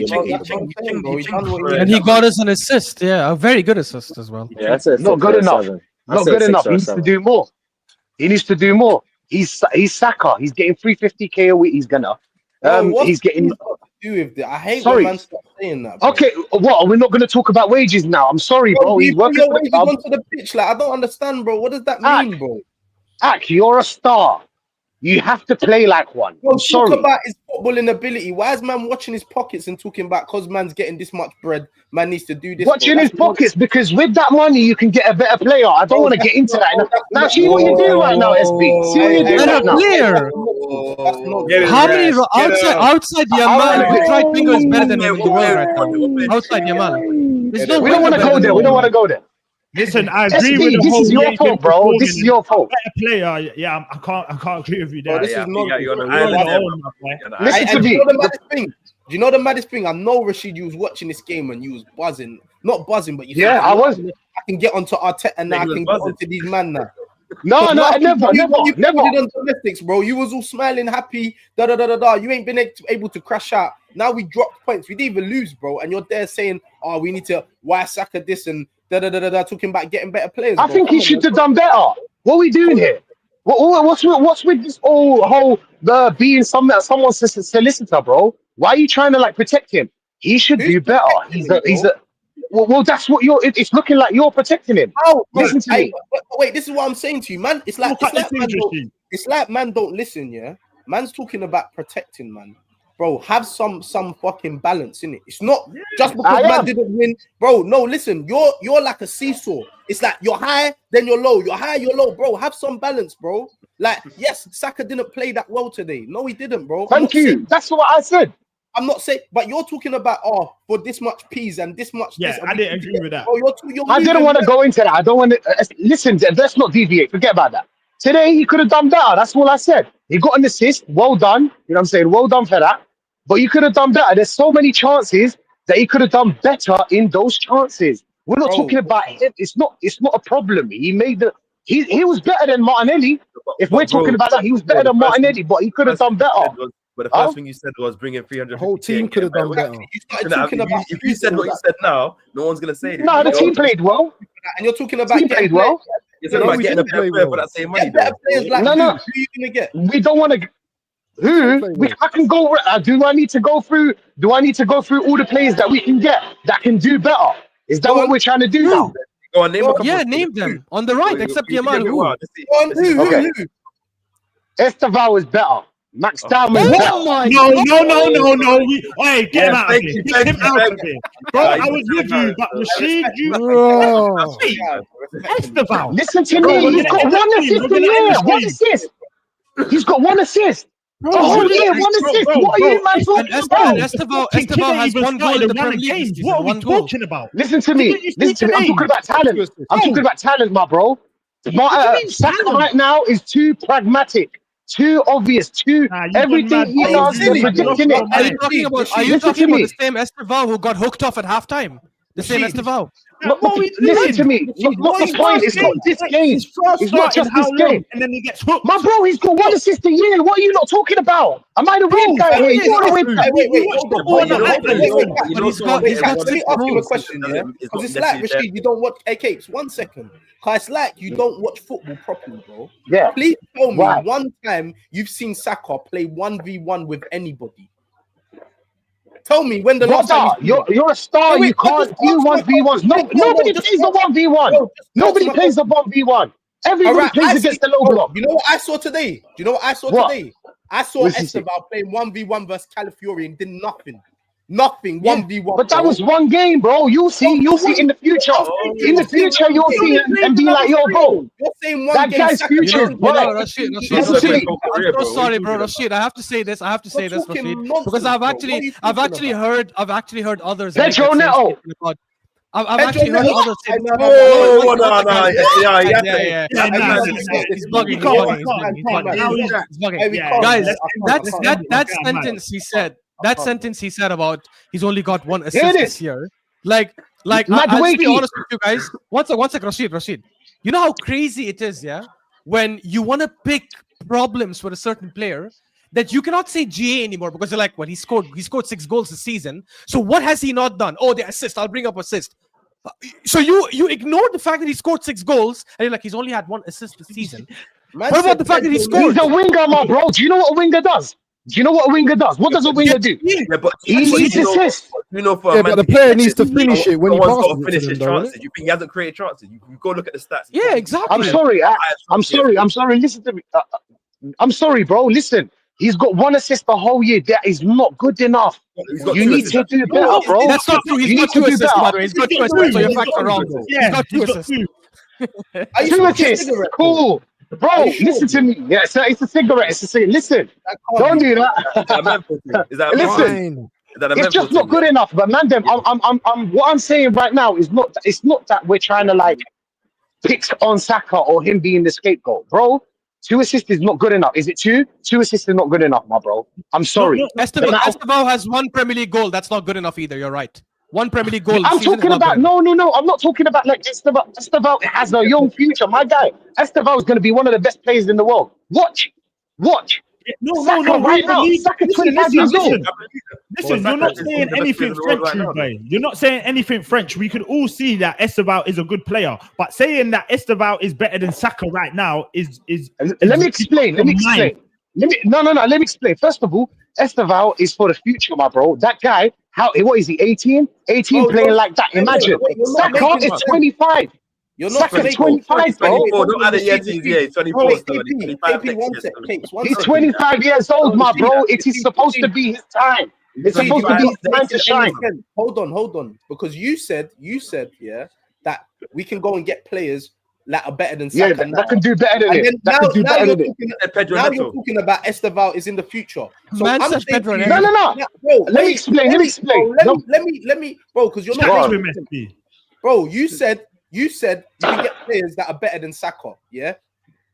he got us an assist. Yeah, a very good assist as well. Yeah, that's not good enough. Not good enough. He needs to do more. He's Saka. He's getting 350k a week. He's gonna. He's getting. I hate when man stop saying that. Bro. Okay, what? We're not going to talk about wages now. I'm sorry, bro. He's working for the club. Onto the pitch, like I don't understand, bro. What does that mean, bro? You're a star. You have to play like one. I'm sorry. Talk about his footballing ability. Why is man watching his pockets and talking about because man's getting this much bread, man needs to do this? Watching his pockets because with that money you can get a better player. I don't want to get into that. Now see what you do right now, SB. See what you do right now. How many outside Yamal? The right winger is better than him in the world right now. Outside Yamal, we don't want to go there. We don't want to go there. Listen, I agree with the this is your fault, bro. This is your fault. Better player, yeah, I can't agree with you there. This is not. Listen to me. Do you know the maddest thing? I know, Rachid, you was watching this game and you was buzzing. Not buzzing, but you said, I was. I can get onto Arteta and now I can get onto these man now. No, never. You did on domestics, bro. You was all smiling, happy, You ain't been able to crash out. Now we dropped points. We didn't even lose, bro. And you're there saying, "Oh, we need to why Saka this and talking about getting better players." I think he should have done better. What are we doing here? What's with this whole being someone's solicitor, bro? Why are you trying to protect him? He should do better. Well, that's what it's looking like you're protecting him. Oh, listen to me. Wait, this is what I'm saying to you, man. It's like man don't listen, yeah. Man's talking about protecting, man. Bro, have some fucking balance in it. It's not just because man didn't win, bro. No, listen, you're like a seesaw. It's like you're high, then you're low. You're high, you're low, bro. Have some balance, bro. Like, yes, Saka didn't play that well today. No, he didn't, bro. Thank you. That's what I said. I'm not saying, but you're talking about for this much peas and this much. Yeah, I didn't agree with that. Bro, you're I didn't want to go into that. I don't want to listen. Let's not deviate. Forget about that. Today he could have done better. That's all I said. He got an assist. Well done. You know what I'm saying? Well done for that. But you could have done better. There's so many chances that he could have done better in those chances. We're not talking about him. It's not a problem. He made he was better than Martinelli. If we're talking about that, he was better than Martinelli, but he could have done better. But the first thing you said was bringing 300. The whole team could have done better. If you said what you said now, no one's gonna say it. No, the team played well. And you're talking about team played well. You're talking about getting a better player for that same money. Better players like no. Who are you gonna get? We don't want to. I can go. Do I need to go through? Do I need to go through all the players that we can get that can do better? Is that what we're trying to do now? Go on, name a couple. Yeah, name them on the right, except Yamal. Who? Esteval is better. Max Diamond is better. No. Hey, get him out of here. Get him out of here. Bro, I was with you, but Rashid, Esteval. Listen to me. He's got one assist a year. One assist. He's got one assist. Oh yeah, one assist. What are you man talking about? Esteval has one goal in the Premier League. What are we talking about? Listen to me. I'm talking about talent. I'm talking about talent, my bro. Saka right now is too pragmatic, too obvious, too everything he does is predicting it. Are you talking about the same Esteval who got hooked off at halftime? The same Esteval. Listen to me. Not the point. It's not this game. It's not just this game. And then he gets hooked. My bro, he's got one assist a year. What are you not talking about? Am I the weird guy here? You're the weird guy. He's got to ask you a question, yeah? Because it's like, Rashid, you don't watch. Hey, Kapes, 1 second. Because it's like you don't watch football properly, bro. Yeah. Please tell me one time you've seen Saka play 1v1 with anybody. Tell me when the last time you're a star. You can't do 1v1s. Nobody plays a 1v1. Nobody plays a 1v1. Everybody plays against the low block. You know what I saw today? I saw Esteval playing 1v1 versus Calafiori and did nothing. Nothing. 1v1. But that was one game, bro. You'll see in the future. In the future, you'll see and be like, yo, bro. You're saying that guy's future is bright. Rashid, I'm so sorry, bro. Rashid, I have to say this, Rashid, because I've actually heard others. Pedro Neto. I've actually heard others say, he's bugging. Guys, that sentence he said about he's only got one assist this year. Like I'll be honest with you guys. One sec, Rashid. You know how crazy it is, yeah? When you want to pick problems for a certain player, that you cannot say GA anymore because you're like, well, he scored 6 goals this season. So what has he not done? Oh, the assist. I'll bring up assist. So you ignore the fact that he scored 6 goals and you're like, he's only had 1 assist this season. What about the fact that he scored? He's a winger, my bro. Do you know what a winger does? What does a winger do? Yeah, but he needs assists. But the player needs to finish it when he passes finish his chances. You think he hasn't created chances? You go look at the stats. Yeah, exactly. I'm sorry. Listen to me. I'm sorry, bro. Listen. He's got 1 assist the whole year. That is not good enough. You need to do better, bro. That's not true. He's got 2 assists, by the way. He's got 2 assists, so your facts are wrong. He's got 2 assists. 2 assists. Cool. Bro, listen to me. Yeah, it's a cigarette. It's a cigarette. Listen, don't do that. Listen, it's just not good enough. But man, what I'm saying right now is not. It's not that we're trying to like pick on Saka or him being the scapegoat, bro. 2 assists is not good enough. Is it 2? 2 assists is not good enough, my bro. I'm sorry. Esteval has 1 Premier League goal. That's not good enough either. You're right. 1 Premier League goal. I'm talking about no. I'm not talking about like Esteval has a young future, my guy. Esteval is going to be one of the best players in the world. Watch. No. Right now, Saka 25 years old. Listen, you're not saying anything French, right? You're not saying anything French. We could all see that Esteval is a good player, but saying that Esteval is better than Saka right now is. Let me explain. Let me explain. First of all, Esteval is for the future, my bro. That guy, what is he? 18 playing like that. Imagine. Saka is 25. You're not Saka's 25, bro. Don't add a year to his year. 24. He's 25 years old, my bro. It is supposed to be his time. It's supposed to be his time to shine. Hold on. Because you said, yeah, that we can go and get players that are better than Saka. Yeah, that can do better than it. Now you're talking about Esteval is in the future. So Man I'm said Pedro. No. Bro, let me explain. Let me, bro, because you're not. Bro, you said you can get players that are better than Saka, yeah?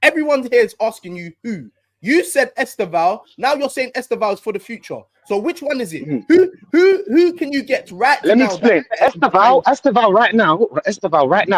Everyone here is asking you who. You said Esteval. Now you're saying Esteval is for the future. So which one is it? Who can you get right Let me now? explain. Esteval right now,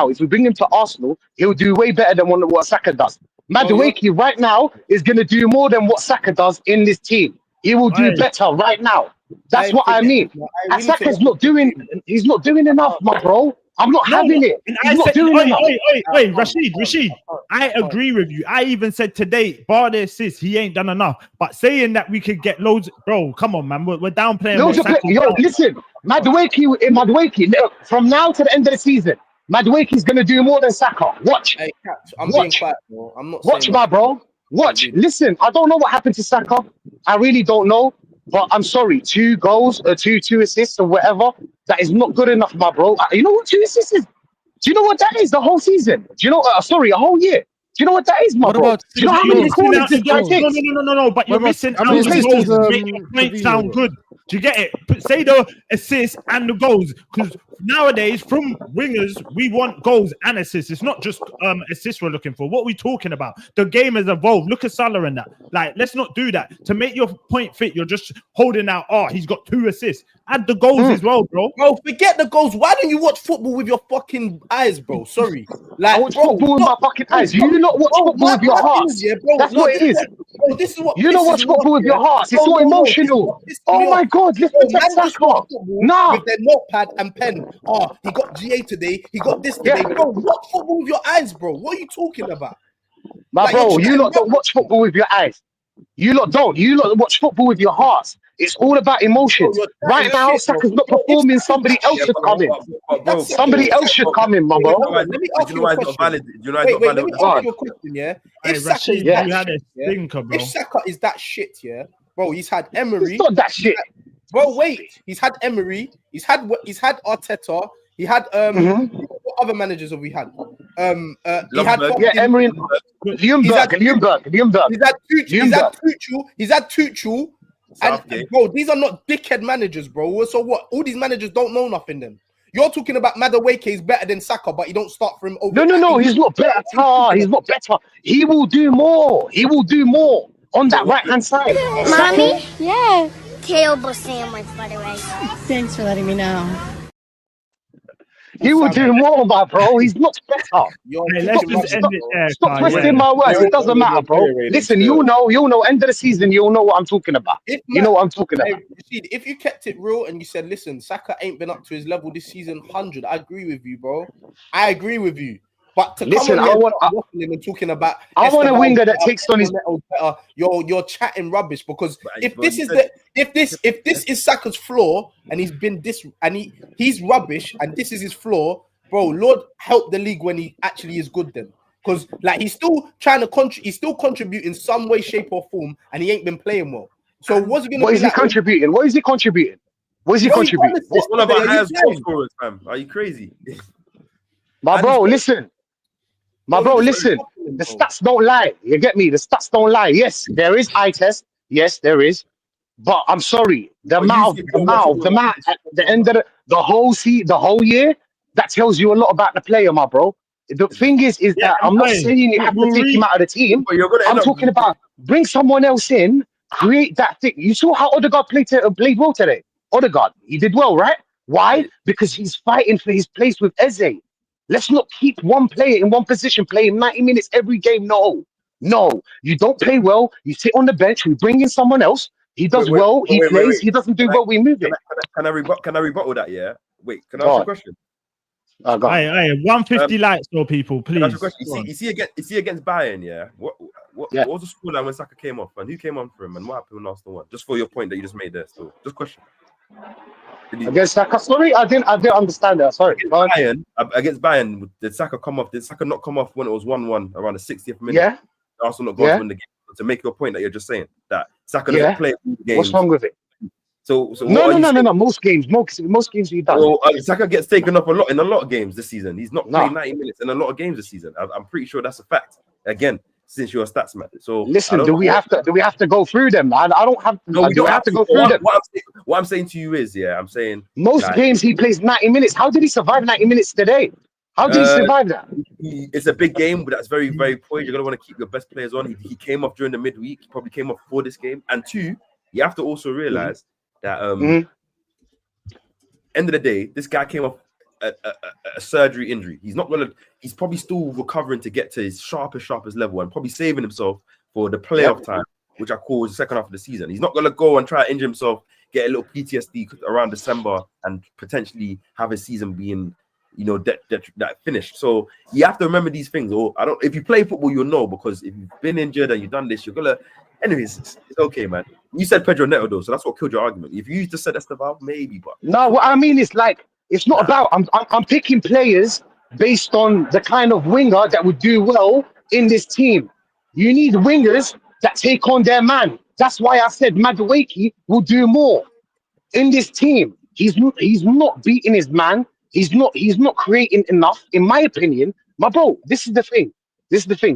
if we bring him to Arsenal, he'll do way better than what Saka does. Madueke right now is going to do more than what Saka does in this team. He will do better right now. That's what I mean. Saka's not doing. He's not doing enough, my bro. I'm not having it. He's not doing enough. Wait, Rachid. I agree with you. I even said today, bar the assist, he ain't done enough. But saying that we could get loads, bro, come on, man. We're downplaying. Yo, listen, Madueke, from now to the end of the season, Madueke's gonna do more than Saka. Watch. Hey, Caps, I'm being quiet, bro. I'm not. Watch, my bro. Watch. Listen, I don't know what happened to Saka. I really don't know. But I'm sorry, 2 goals or two assists or whatever, that is not good enough, my bro. You know what 2 assists is? Do you know what that is? The whole season. Do you know? Sorry, a whole year. Do you know what that is, my bro? Do you know how many corners this guy takes? No. But you're missing out the goals to make your point sound good. Do you get it? Say the assists and the goals, because nowadays from wingers we want goals and assists. It's not just assists we're looking for. What are we talking about? The game has evolved. Look at Salah and that. Like, let's not do that. To make your point fit, you're just holding out. Oh, he's got 2 assists. Add the goals as well, bro. Bro, forget the goals. Why don't you watch football with your fucking eyes, bro? Sorry. Like, I watch football with my fucking eyes. You not watch football with your heart. That's what it is. Bro, this is what you don't watch football with your heart. It's so emotional. Oh my God, let's protect Saka. Nah. With their notepad and pen. Oh, he got GA today. He got this today. Bro, watch football with your eyes, bro. What are you talking about? My bro, you lot don't watch football with your eyes. You lot don't. You lot watch football with your hearts. It's all about emotions. Right now, Saka's not performing. Somebody else should come in. Somebody else should come in, my bro. Let me ask you a question. Wait, let me ask you a question, yeah? If Saka is that shit, yeah? Bro, he's had Emery. It's not that shit. Bro, wait. He's had Emery. He's had Arteta. He had what other managers have we had? He had Emery, Ljungberg. He's had Tuchel. And bro, these are not dickhead managers, bro. So what? All these managers don't know nothing. Then you're talking about Madueke is better than Saka, but you don't start for him over. No, he's not better. He's not better. He will do more. He will do more on that right hand side. Mommy, yeah. Terrible sandwich, by the way. Thanks for letting me know. He will do more, my bro. He's not better. Stop twisting my words. It doesn't matter, bro. Listen, you'll know. End of the season, you'll know what I'm talking about. You know what I'm talking about. If you kept it real and you said, listen, Saka ain't been up to his level this season, 100. I agree with you, bro. I agree with you. But to listen, come on and talking about, I want a winger that takes on his. You're chatting rubbish, because if this is Saka's flaw and he's been this and he's rubbish and this is his flaw, bro. Lord help the league when he actually is good then, because like he's still trying to he's still contributing some way, shape or form, and he ain't been playing well. So what's he gonna? What is he contributing? What is he contributing? What is he contributing? What's one of our highest goal scorers, fam? Are you crazy? My bro, listen. My bro, listen, the stats don't lie. You get me? The stats don't lie. Yes, there is eye test. Yes, there is. But I'm sorry, the amount at the end of the whole year, that tells you a lot about the player, my bro. The thing is that I'm not saying you have to take him out of the team. I'm talking about bring someone else in, create that thing. You saw how Odegaard played well today. Odegaard, he did well, right? Why? Because he's fighting for his place with Eze. Let's not keep one player in one position playing 90 minutes every game. No, you don't play well. You sit on the bench. We bring in someone else. He does well. He plays. He doesn't do well. We move it. Can I rebuttal that? Yeah. Wait. Can I ask you a question? Hey, 150 likes, though, people. Please. You see against Bayern. Yeah. What was the scoreline when Saka came off, and who came on for him, and what happened when Arsenal won? Just for your point that you just made there. So, just question. Against Saka, sorry, I didn't understand that. Sorry. Against Bayern, did Saka come off? Did Saka not come off when it was 1-1 around the 60th minute? Yeah. Arsenal not going to win the game. To make your point that you're just saying that Saka doesn't play games. What's wrong with it? So no. Most games he does. So, Saka gets taken up a lot in a lot of games this season. He's not playing 90 minutes in a lot of games this season. I'm pretty sure that's a fact. Again, since you're a stats man. So listen, do we have to go through them? I don't have. No, we don't have to go through them. What I'm saying to you is, I'm saying most games he plays 90 minutes. How did he survive 90 minutes today? How did he survive that? It's a big game, but that's very, very poised. You're gonna want to keep your best players on. He came off during the midweek. He probably came off for this game. And two, you have to also realize that end of the day, this guy came off a surgery injury. He's probably still recovering to get to his sharpest level and probably saving himself for the playoff time, which I call the second half of the season. He's not gonna go and try to injure himself, get a little PTSD around December, and potentially have his season being, that finished. So you have to remember these things. Or if you play football, you'll know, because if you've been injured and you've done this, you're gonna. Anyways, it's okay, man. You said Pedro Neto though, so that's what killed your argument. If you just said Esteban, maybe, but no. What I mean is, like, it's not about. I'm picking players based on the kind of winger that would do well in this team. You need wingers that take on their man. That's why I said Madueke will do more in this team. He's not beating his man. He's not creating enough, in my opinion. My bro, this is the thing.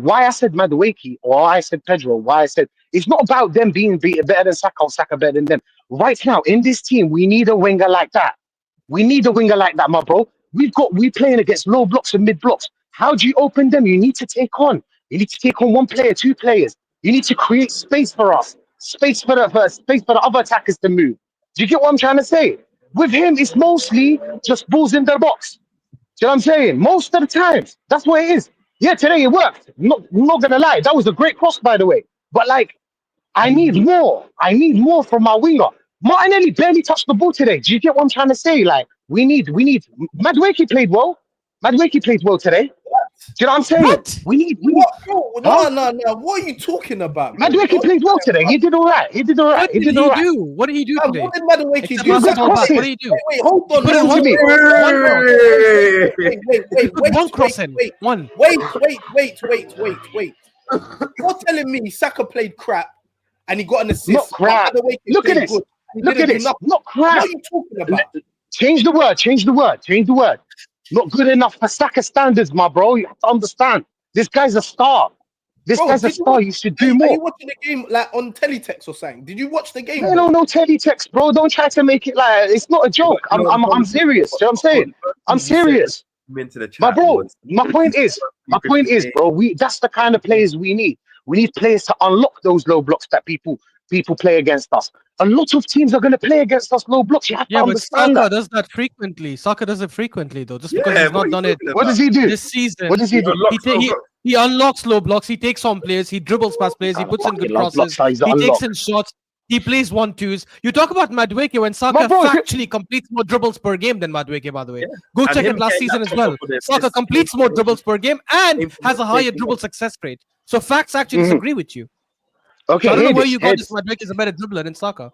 Why I said Madueke, or why I said Pedro, why I said it's not about them being better than Saka or Saka better than them. Right now, in this team, we need a winger like that. My bro. We playing against low blocks and mid blocks. How do you open them? You need to take on. One player, two players. You need to create space for us, space for the other attackers to move. Do you get what I'm trying to say? With him, it's mostly just balls in their box. Do you know what I'm saying? Most of the times, that's what it is. Yeah, today it worked. I'm not gonna lie, that was a great cross, by the way. But like, I need more. I need more from my winger. Martinelli barely touched the ball today. Do you get what I'm trying to say? Like, we need. Madueke played well. Today. Do you know what I'm saying? What? We need. No. What are you talking about? Madueke played well today. He did all right. What did he do? What did he do today? What did Madueke do? What did he do? Wait, hold on. Wait, one cross in. One. Wait. You're telling me Saka played crap and he got an assist? Not crap. Look at this. Not crap. What are you talking about? Change the word. Not good enough for Saka standards, my bro. You have to understand. This guy's a star. You should do more. Are you watching the game like on teletext or something? Did you watch the game? No teletext, bro. Don't try to make it like it's not a joke. I'm serious. You know what I'm saying? I'm serious. My bro, my point is, bro, that's the kind of players we need. We need players to unlock those low blocks that people play against us. A lot of teams are going to play against us low blocks. You have to understand Saka does that frequently. Saka does it frequently, though. Just because he's not done it. What does he do this season? What does he do? He unlocks low blocks. He takes on players. He dribbles past players. He puts in good crosses. He takes in shots. He plays 1-2s. You talk about Madueke when Saka actually completes more dribbles per game than Madueke, by the way. Go check it last season as well. Saka completes more dribbles per game and has a higher dribble success rate. So facts actually disagree with you. Okay, so I don't know where you got this. Madueke is a better dribbler than Saka.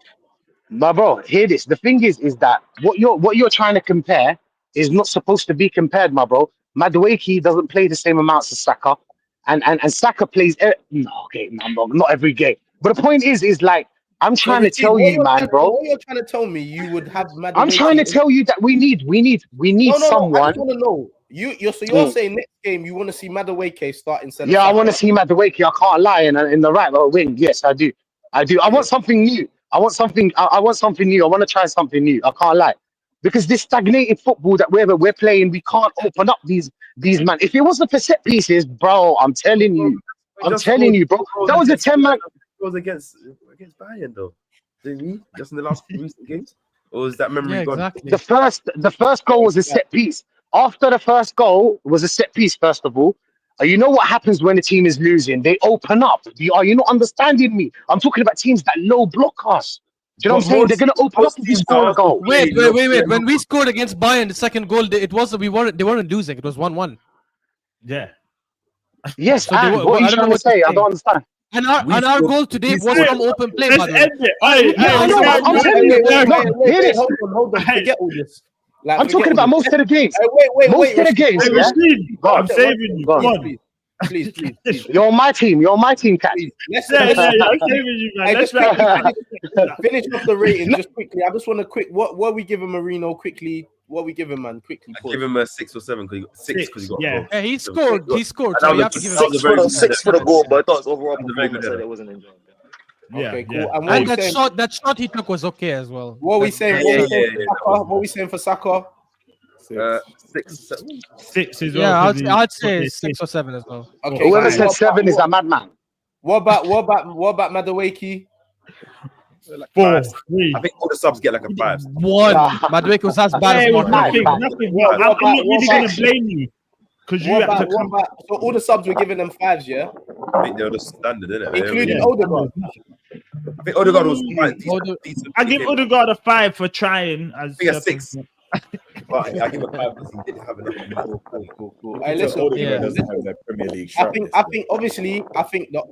My bro, hear this. The thing is that what you're trying to compare is not supposed to be compared, my bro. Madueke doesn't play the same amounts as Saka, and Saka plays. Not every game. But the point is like I'm trying to tell you, man, bro. What you're trying to tell me, you would have Madueke. I'm trying to tell you that we need someone. I want to know. You're saying next game you want to see Madueke start instead. Yeah, I want to see Madueke. I can't lie, in the right wing. Yes, I do. I want something new. I want something new. I want to try something new. I can't lie, because this stagnated football that we're playing, we can't open up these man. If it wasn't for set pieces, bro, I'm telling you, bro. That was a 10-man. Was against Bayern though, didn't we? Just in the last recent games, or is that memory gone? Exactly. The first goal was a set piece. After the first goal was a set piece. First of all, you know what happens when the team is losing? They open up. Are you not understanding me? I'm talking about teams that low block us. Do you know what I'm saying? They're gonna open up if you score a goal. Wait. When we scored against Bayern, the second goal, they weren't losing. It was 1-1. Yeah. Yes. So what are you trying to say? I don't understand. And our goal today was from open play. By the way. I'm telling you. Hold on. Forget all this. Like, I'm talking about most of the games. Most of the games. I'm saving you. Come on. Please. You're on my team, Kat. I'm saving you, man. Let's finish off the rating just quickly. I just want to what we give him Marino quickly. What we give him, man, quickly. I give him a 6 or 7 because he got yeah, he scored. So you have to give him 6 for the goal, but I thought his overall performance it wasn't enjoyable. Okay, cool. Yeah. And that shot he took was okay as well. What are we saying? What are we saying for Saka? 6, 7. 6 as well. Yeah, 'cause I'd he- say 6 or 7 as well. Okay. Whoever fine. said 7 is a madman. What about Madawaki? 4, 3. I think all the subs get like a 5. 1. Madueke was as bad Hey, as nothing. Martin. Nothing. What I'm not about- really going to blame you because you had to come. So all the subs were giving them 5s, yeah? I think they were the standard, innit? Including Yeah. Odegaard. I think Odegaard was quite decent. I give Odegaard a 5 for trying. As I think a Steph 6. said. But I give a 5 because he didn't have enough. Cool. Hey, Hey, listen, Odegaard doesn't have that Premier League I sharpness. think obviously,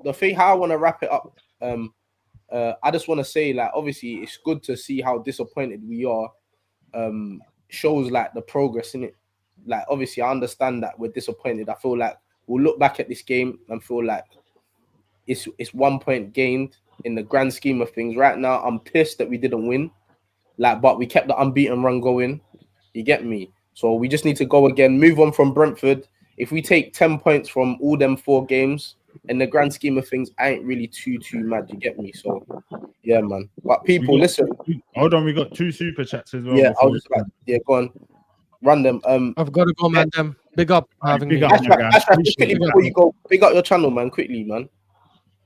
the thing how I want to wrap it up, I just want to say, like, obviously it's good to see how disappointed we are. Shows like the progress in it. Like, obviously I understand that we're disappointed. I feel like we'll look back at this game and feel like it's 1 point gained in the grand scheme of things. Right now, I'm pissed that we didn't win. Like, but we kept the unbeaten run going. You get me? So we just need to go again, move on from Brentford. If we take 10 points from all them 4 games, in the grand scheme of things, I ain't really too mad. You get me? So yeah, man. But people, listen. Hold on, we got 2 super chats as well. Yeah, I was just like, yeah, go on, run them. I've got to go, man. Them. Big up having me. Ashraf, just quickly before you go, big up your channel, man. Quickly, man.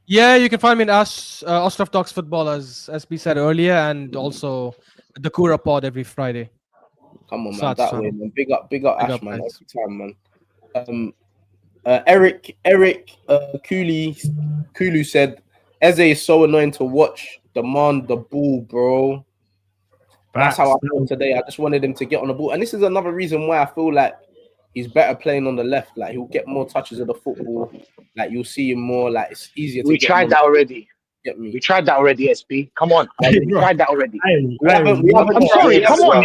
Yeah, you can find me in Ashraf Talks Football, as SB said earlier, and also the Kura Pod every Friday. Come on, man. Sad That channel. way, man. Big up Ash, up, man. guys. Every time, man. Eric Kulu said, Eze is so annoying to watch. Demand the ball, bro. That's how I feel today. I just wanted him to get on the ball. And this is another reason why I feel like he's better playing on the left. Like, he'll get more touches of the football. Like, you'll see him more. Like, it's easier to We tried that already. Get me. We tried that already, SB. Come on. We tried that already. I'm sorry. Come on.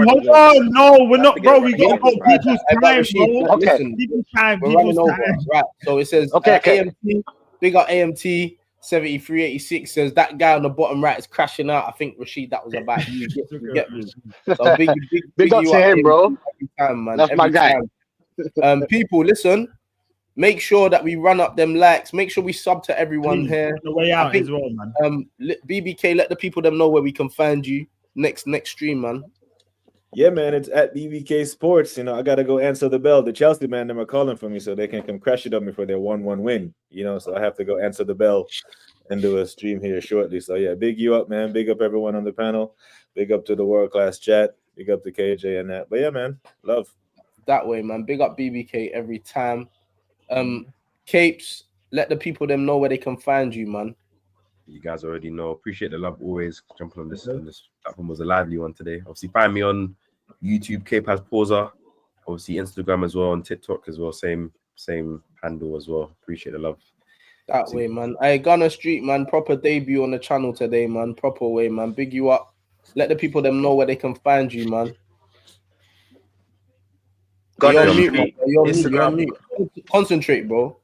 Hold on. No, we're not, bro. We got people's time, bro. Okay. People's time. We're running over. time. Right. So it says, Okay. AMT, big up AMT. 7386 says that guy on the bottom right is crashing out. I think Rachid, that was about you. You get me. So big up you to him, bro. Every time, man. That's my guy. People, listen. Make sure that we run up them likes. Make sure we sub to everyone here. The way out as well, man. BBK, let the people them know where we can find you next stream, man. Yeah, man, it's at BBK Sports. You know, I gotta go answer the bell. The Chelsea man, them are calling for me so they can come crash it on me for their 1-1 win. You know, so I have to go answer the bell and do a stream here shortly. So yeah, big you up, man. Big up everyone on the panel. Big up to the world class chat. Big up to KJ and that. But yeah, man, love. That way, man. Big up BBK every time. Kapes, let the people them know where they can find you, man. You guys already know. Appreciate the love always. Jumping on this platform was a lively one today. Obviously, find me on YouTube, Kapes Pauser. Obviously, Instagram as well, and TikTok as well. Same handle as well. Appreciate the love. That way, man. Hey, Gunner Street, man. Proper debut on the channel today, man. Proper way, man. Big you up. Let the people them know where they can find you, man. You're on mute, man. You're on mute. Concentrate, bro.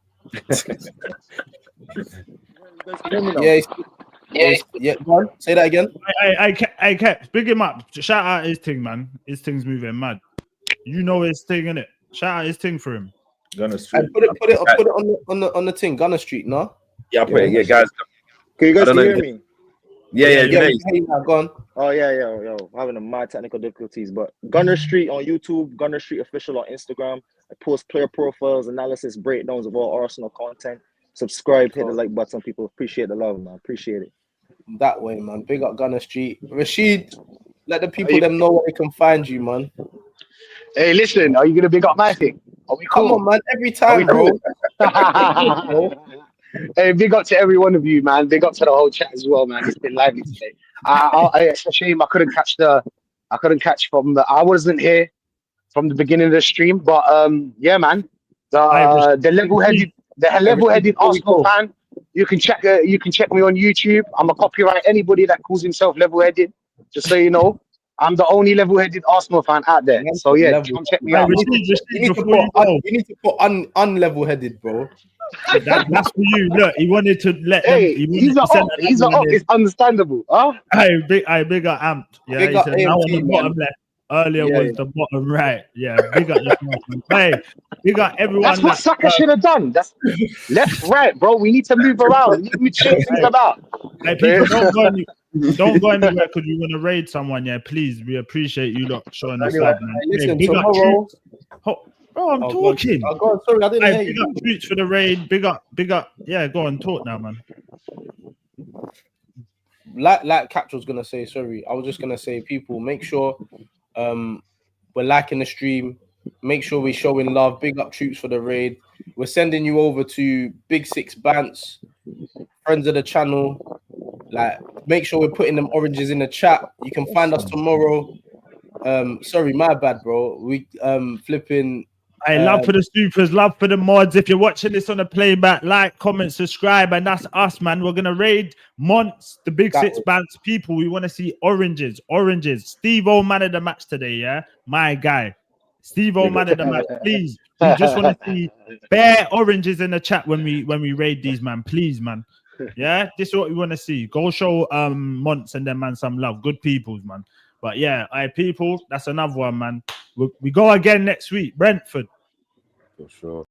Yeah. Go on. Say that again. I kept big him up. Shout out his thing, man. His thing's moving mad. You know his thing, innit? Shout out his thing for him. Gunner Street. Put it on the thing. Gunner Street, no? Yeah, I'll put it. Yeah, guys. Can you guys still hear me? Yeah. Go on. Oh yeah, yo, having a mad technical difficulties, but Gunner Street on YouTube, Gunner Street Official on Instagram. I post player profiles, analysis, breakdowns of all Arsenal content. Subscribe, hit the like button. People appreciate the love, man. Appreciate it. That way, man. Big up Gunner Street. Rachid, let the people them know where they can find you, man. Hey, listen, are you gonna big up my thing? Are we cool? Come on, man. Every time, bro. Hey, big up to every one of you, man. Big up to the whole chat as well, man. It's been lively today. It's a shame I couldn't catch I wasn't here from the beginning of the stream, but yeah, man. The level-headed Arsenal fan. You can check me on YouTube. I'm a copyright anybody that calls himself level-headed. Just so you know, I'm the only level-headed Arsenal fan out there. So yeah, come check me out. You need to put unlevel-headed, bro. That's for you. Look, he wanted to let them. He's up. It's understandable. Huh? Big up amped. Yeah, big he up said now on AMT, the bottom left. Earlier was the bottom right. Yeah, big up the hey, big up everyone. That's what Saka should have done. That's left, right, bro. We need to move around. We need to change things about. Hey, people, Don't go anywhere because we want to raid someone. Yeah, please. We appreciate you lot showing us love, man. Listen, Big up tomorrow. Bro, I'm talking. Go on, sorry, I didn't hear Big you. up Troops for the raid. Big up. Yeah, go on, talk now, man. Like Capture was gonna say, sorry, I was just gonna say, people, make sure we're liking the stream. Make sure we're showing love. Big up Troops for the raid. We're sending you over to Big Six Bants, friends of the channel. Like, make sure we're putting them oranges in the chat. You can find us tomorrow. Sorry, my bad, bro. We flipping. I love for the supers, love for the mods. If you're watching this on a playback, like, comment, subscribe, and that's us, man. We're gonna raid Monts, the Big Six Bants people. We want to see oranges. Steve-O man of the match today, yeah, my guy. Steve-O man of the match, please. We just want to see bare oranges in the chat when we raid these, man. Please, man. Yeah, this is what we want to see. Go show Monts and them man some love. Good peoples, man. But yeah, people, that's another one, man. We go again next week, Brentford. For sure.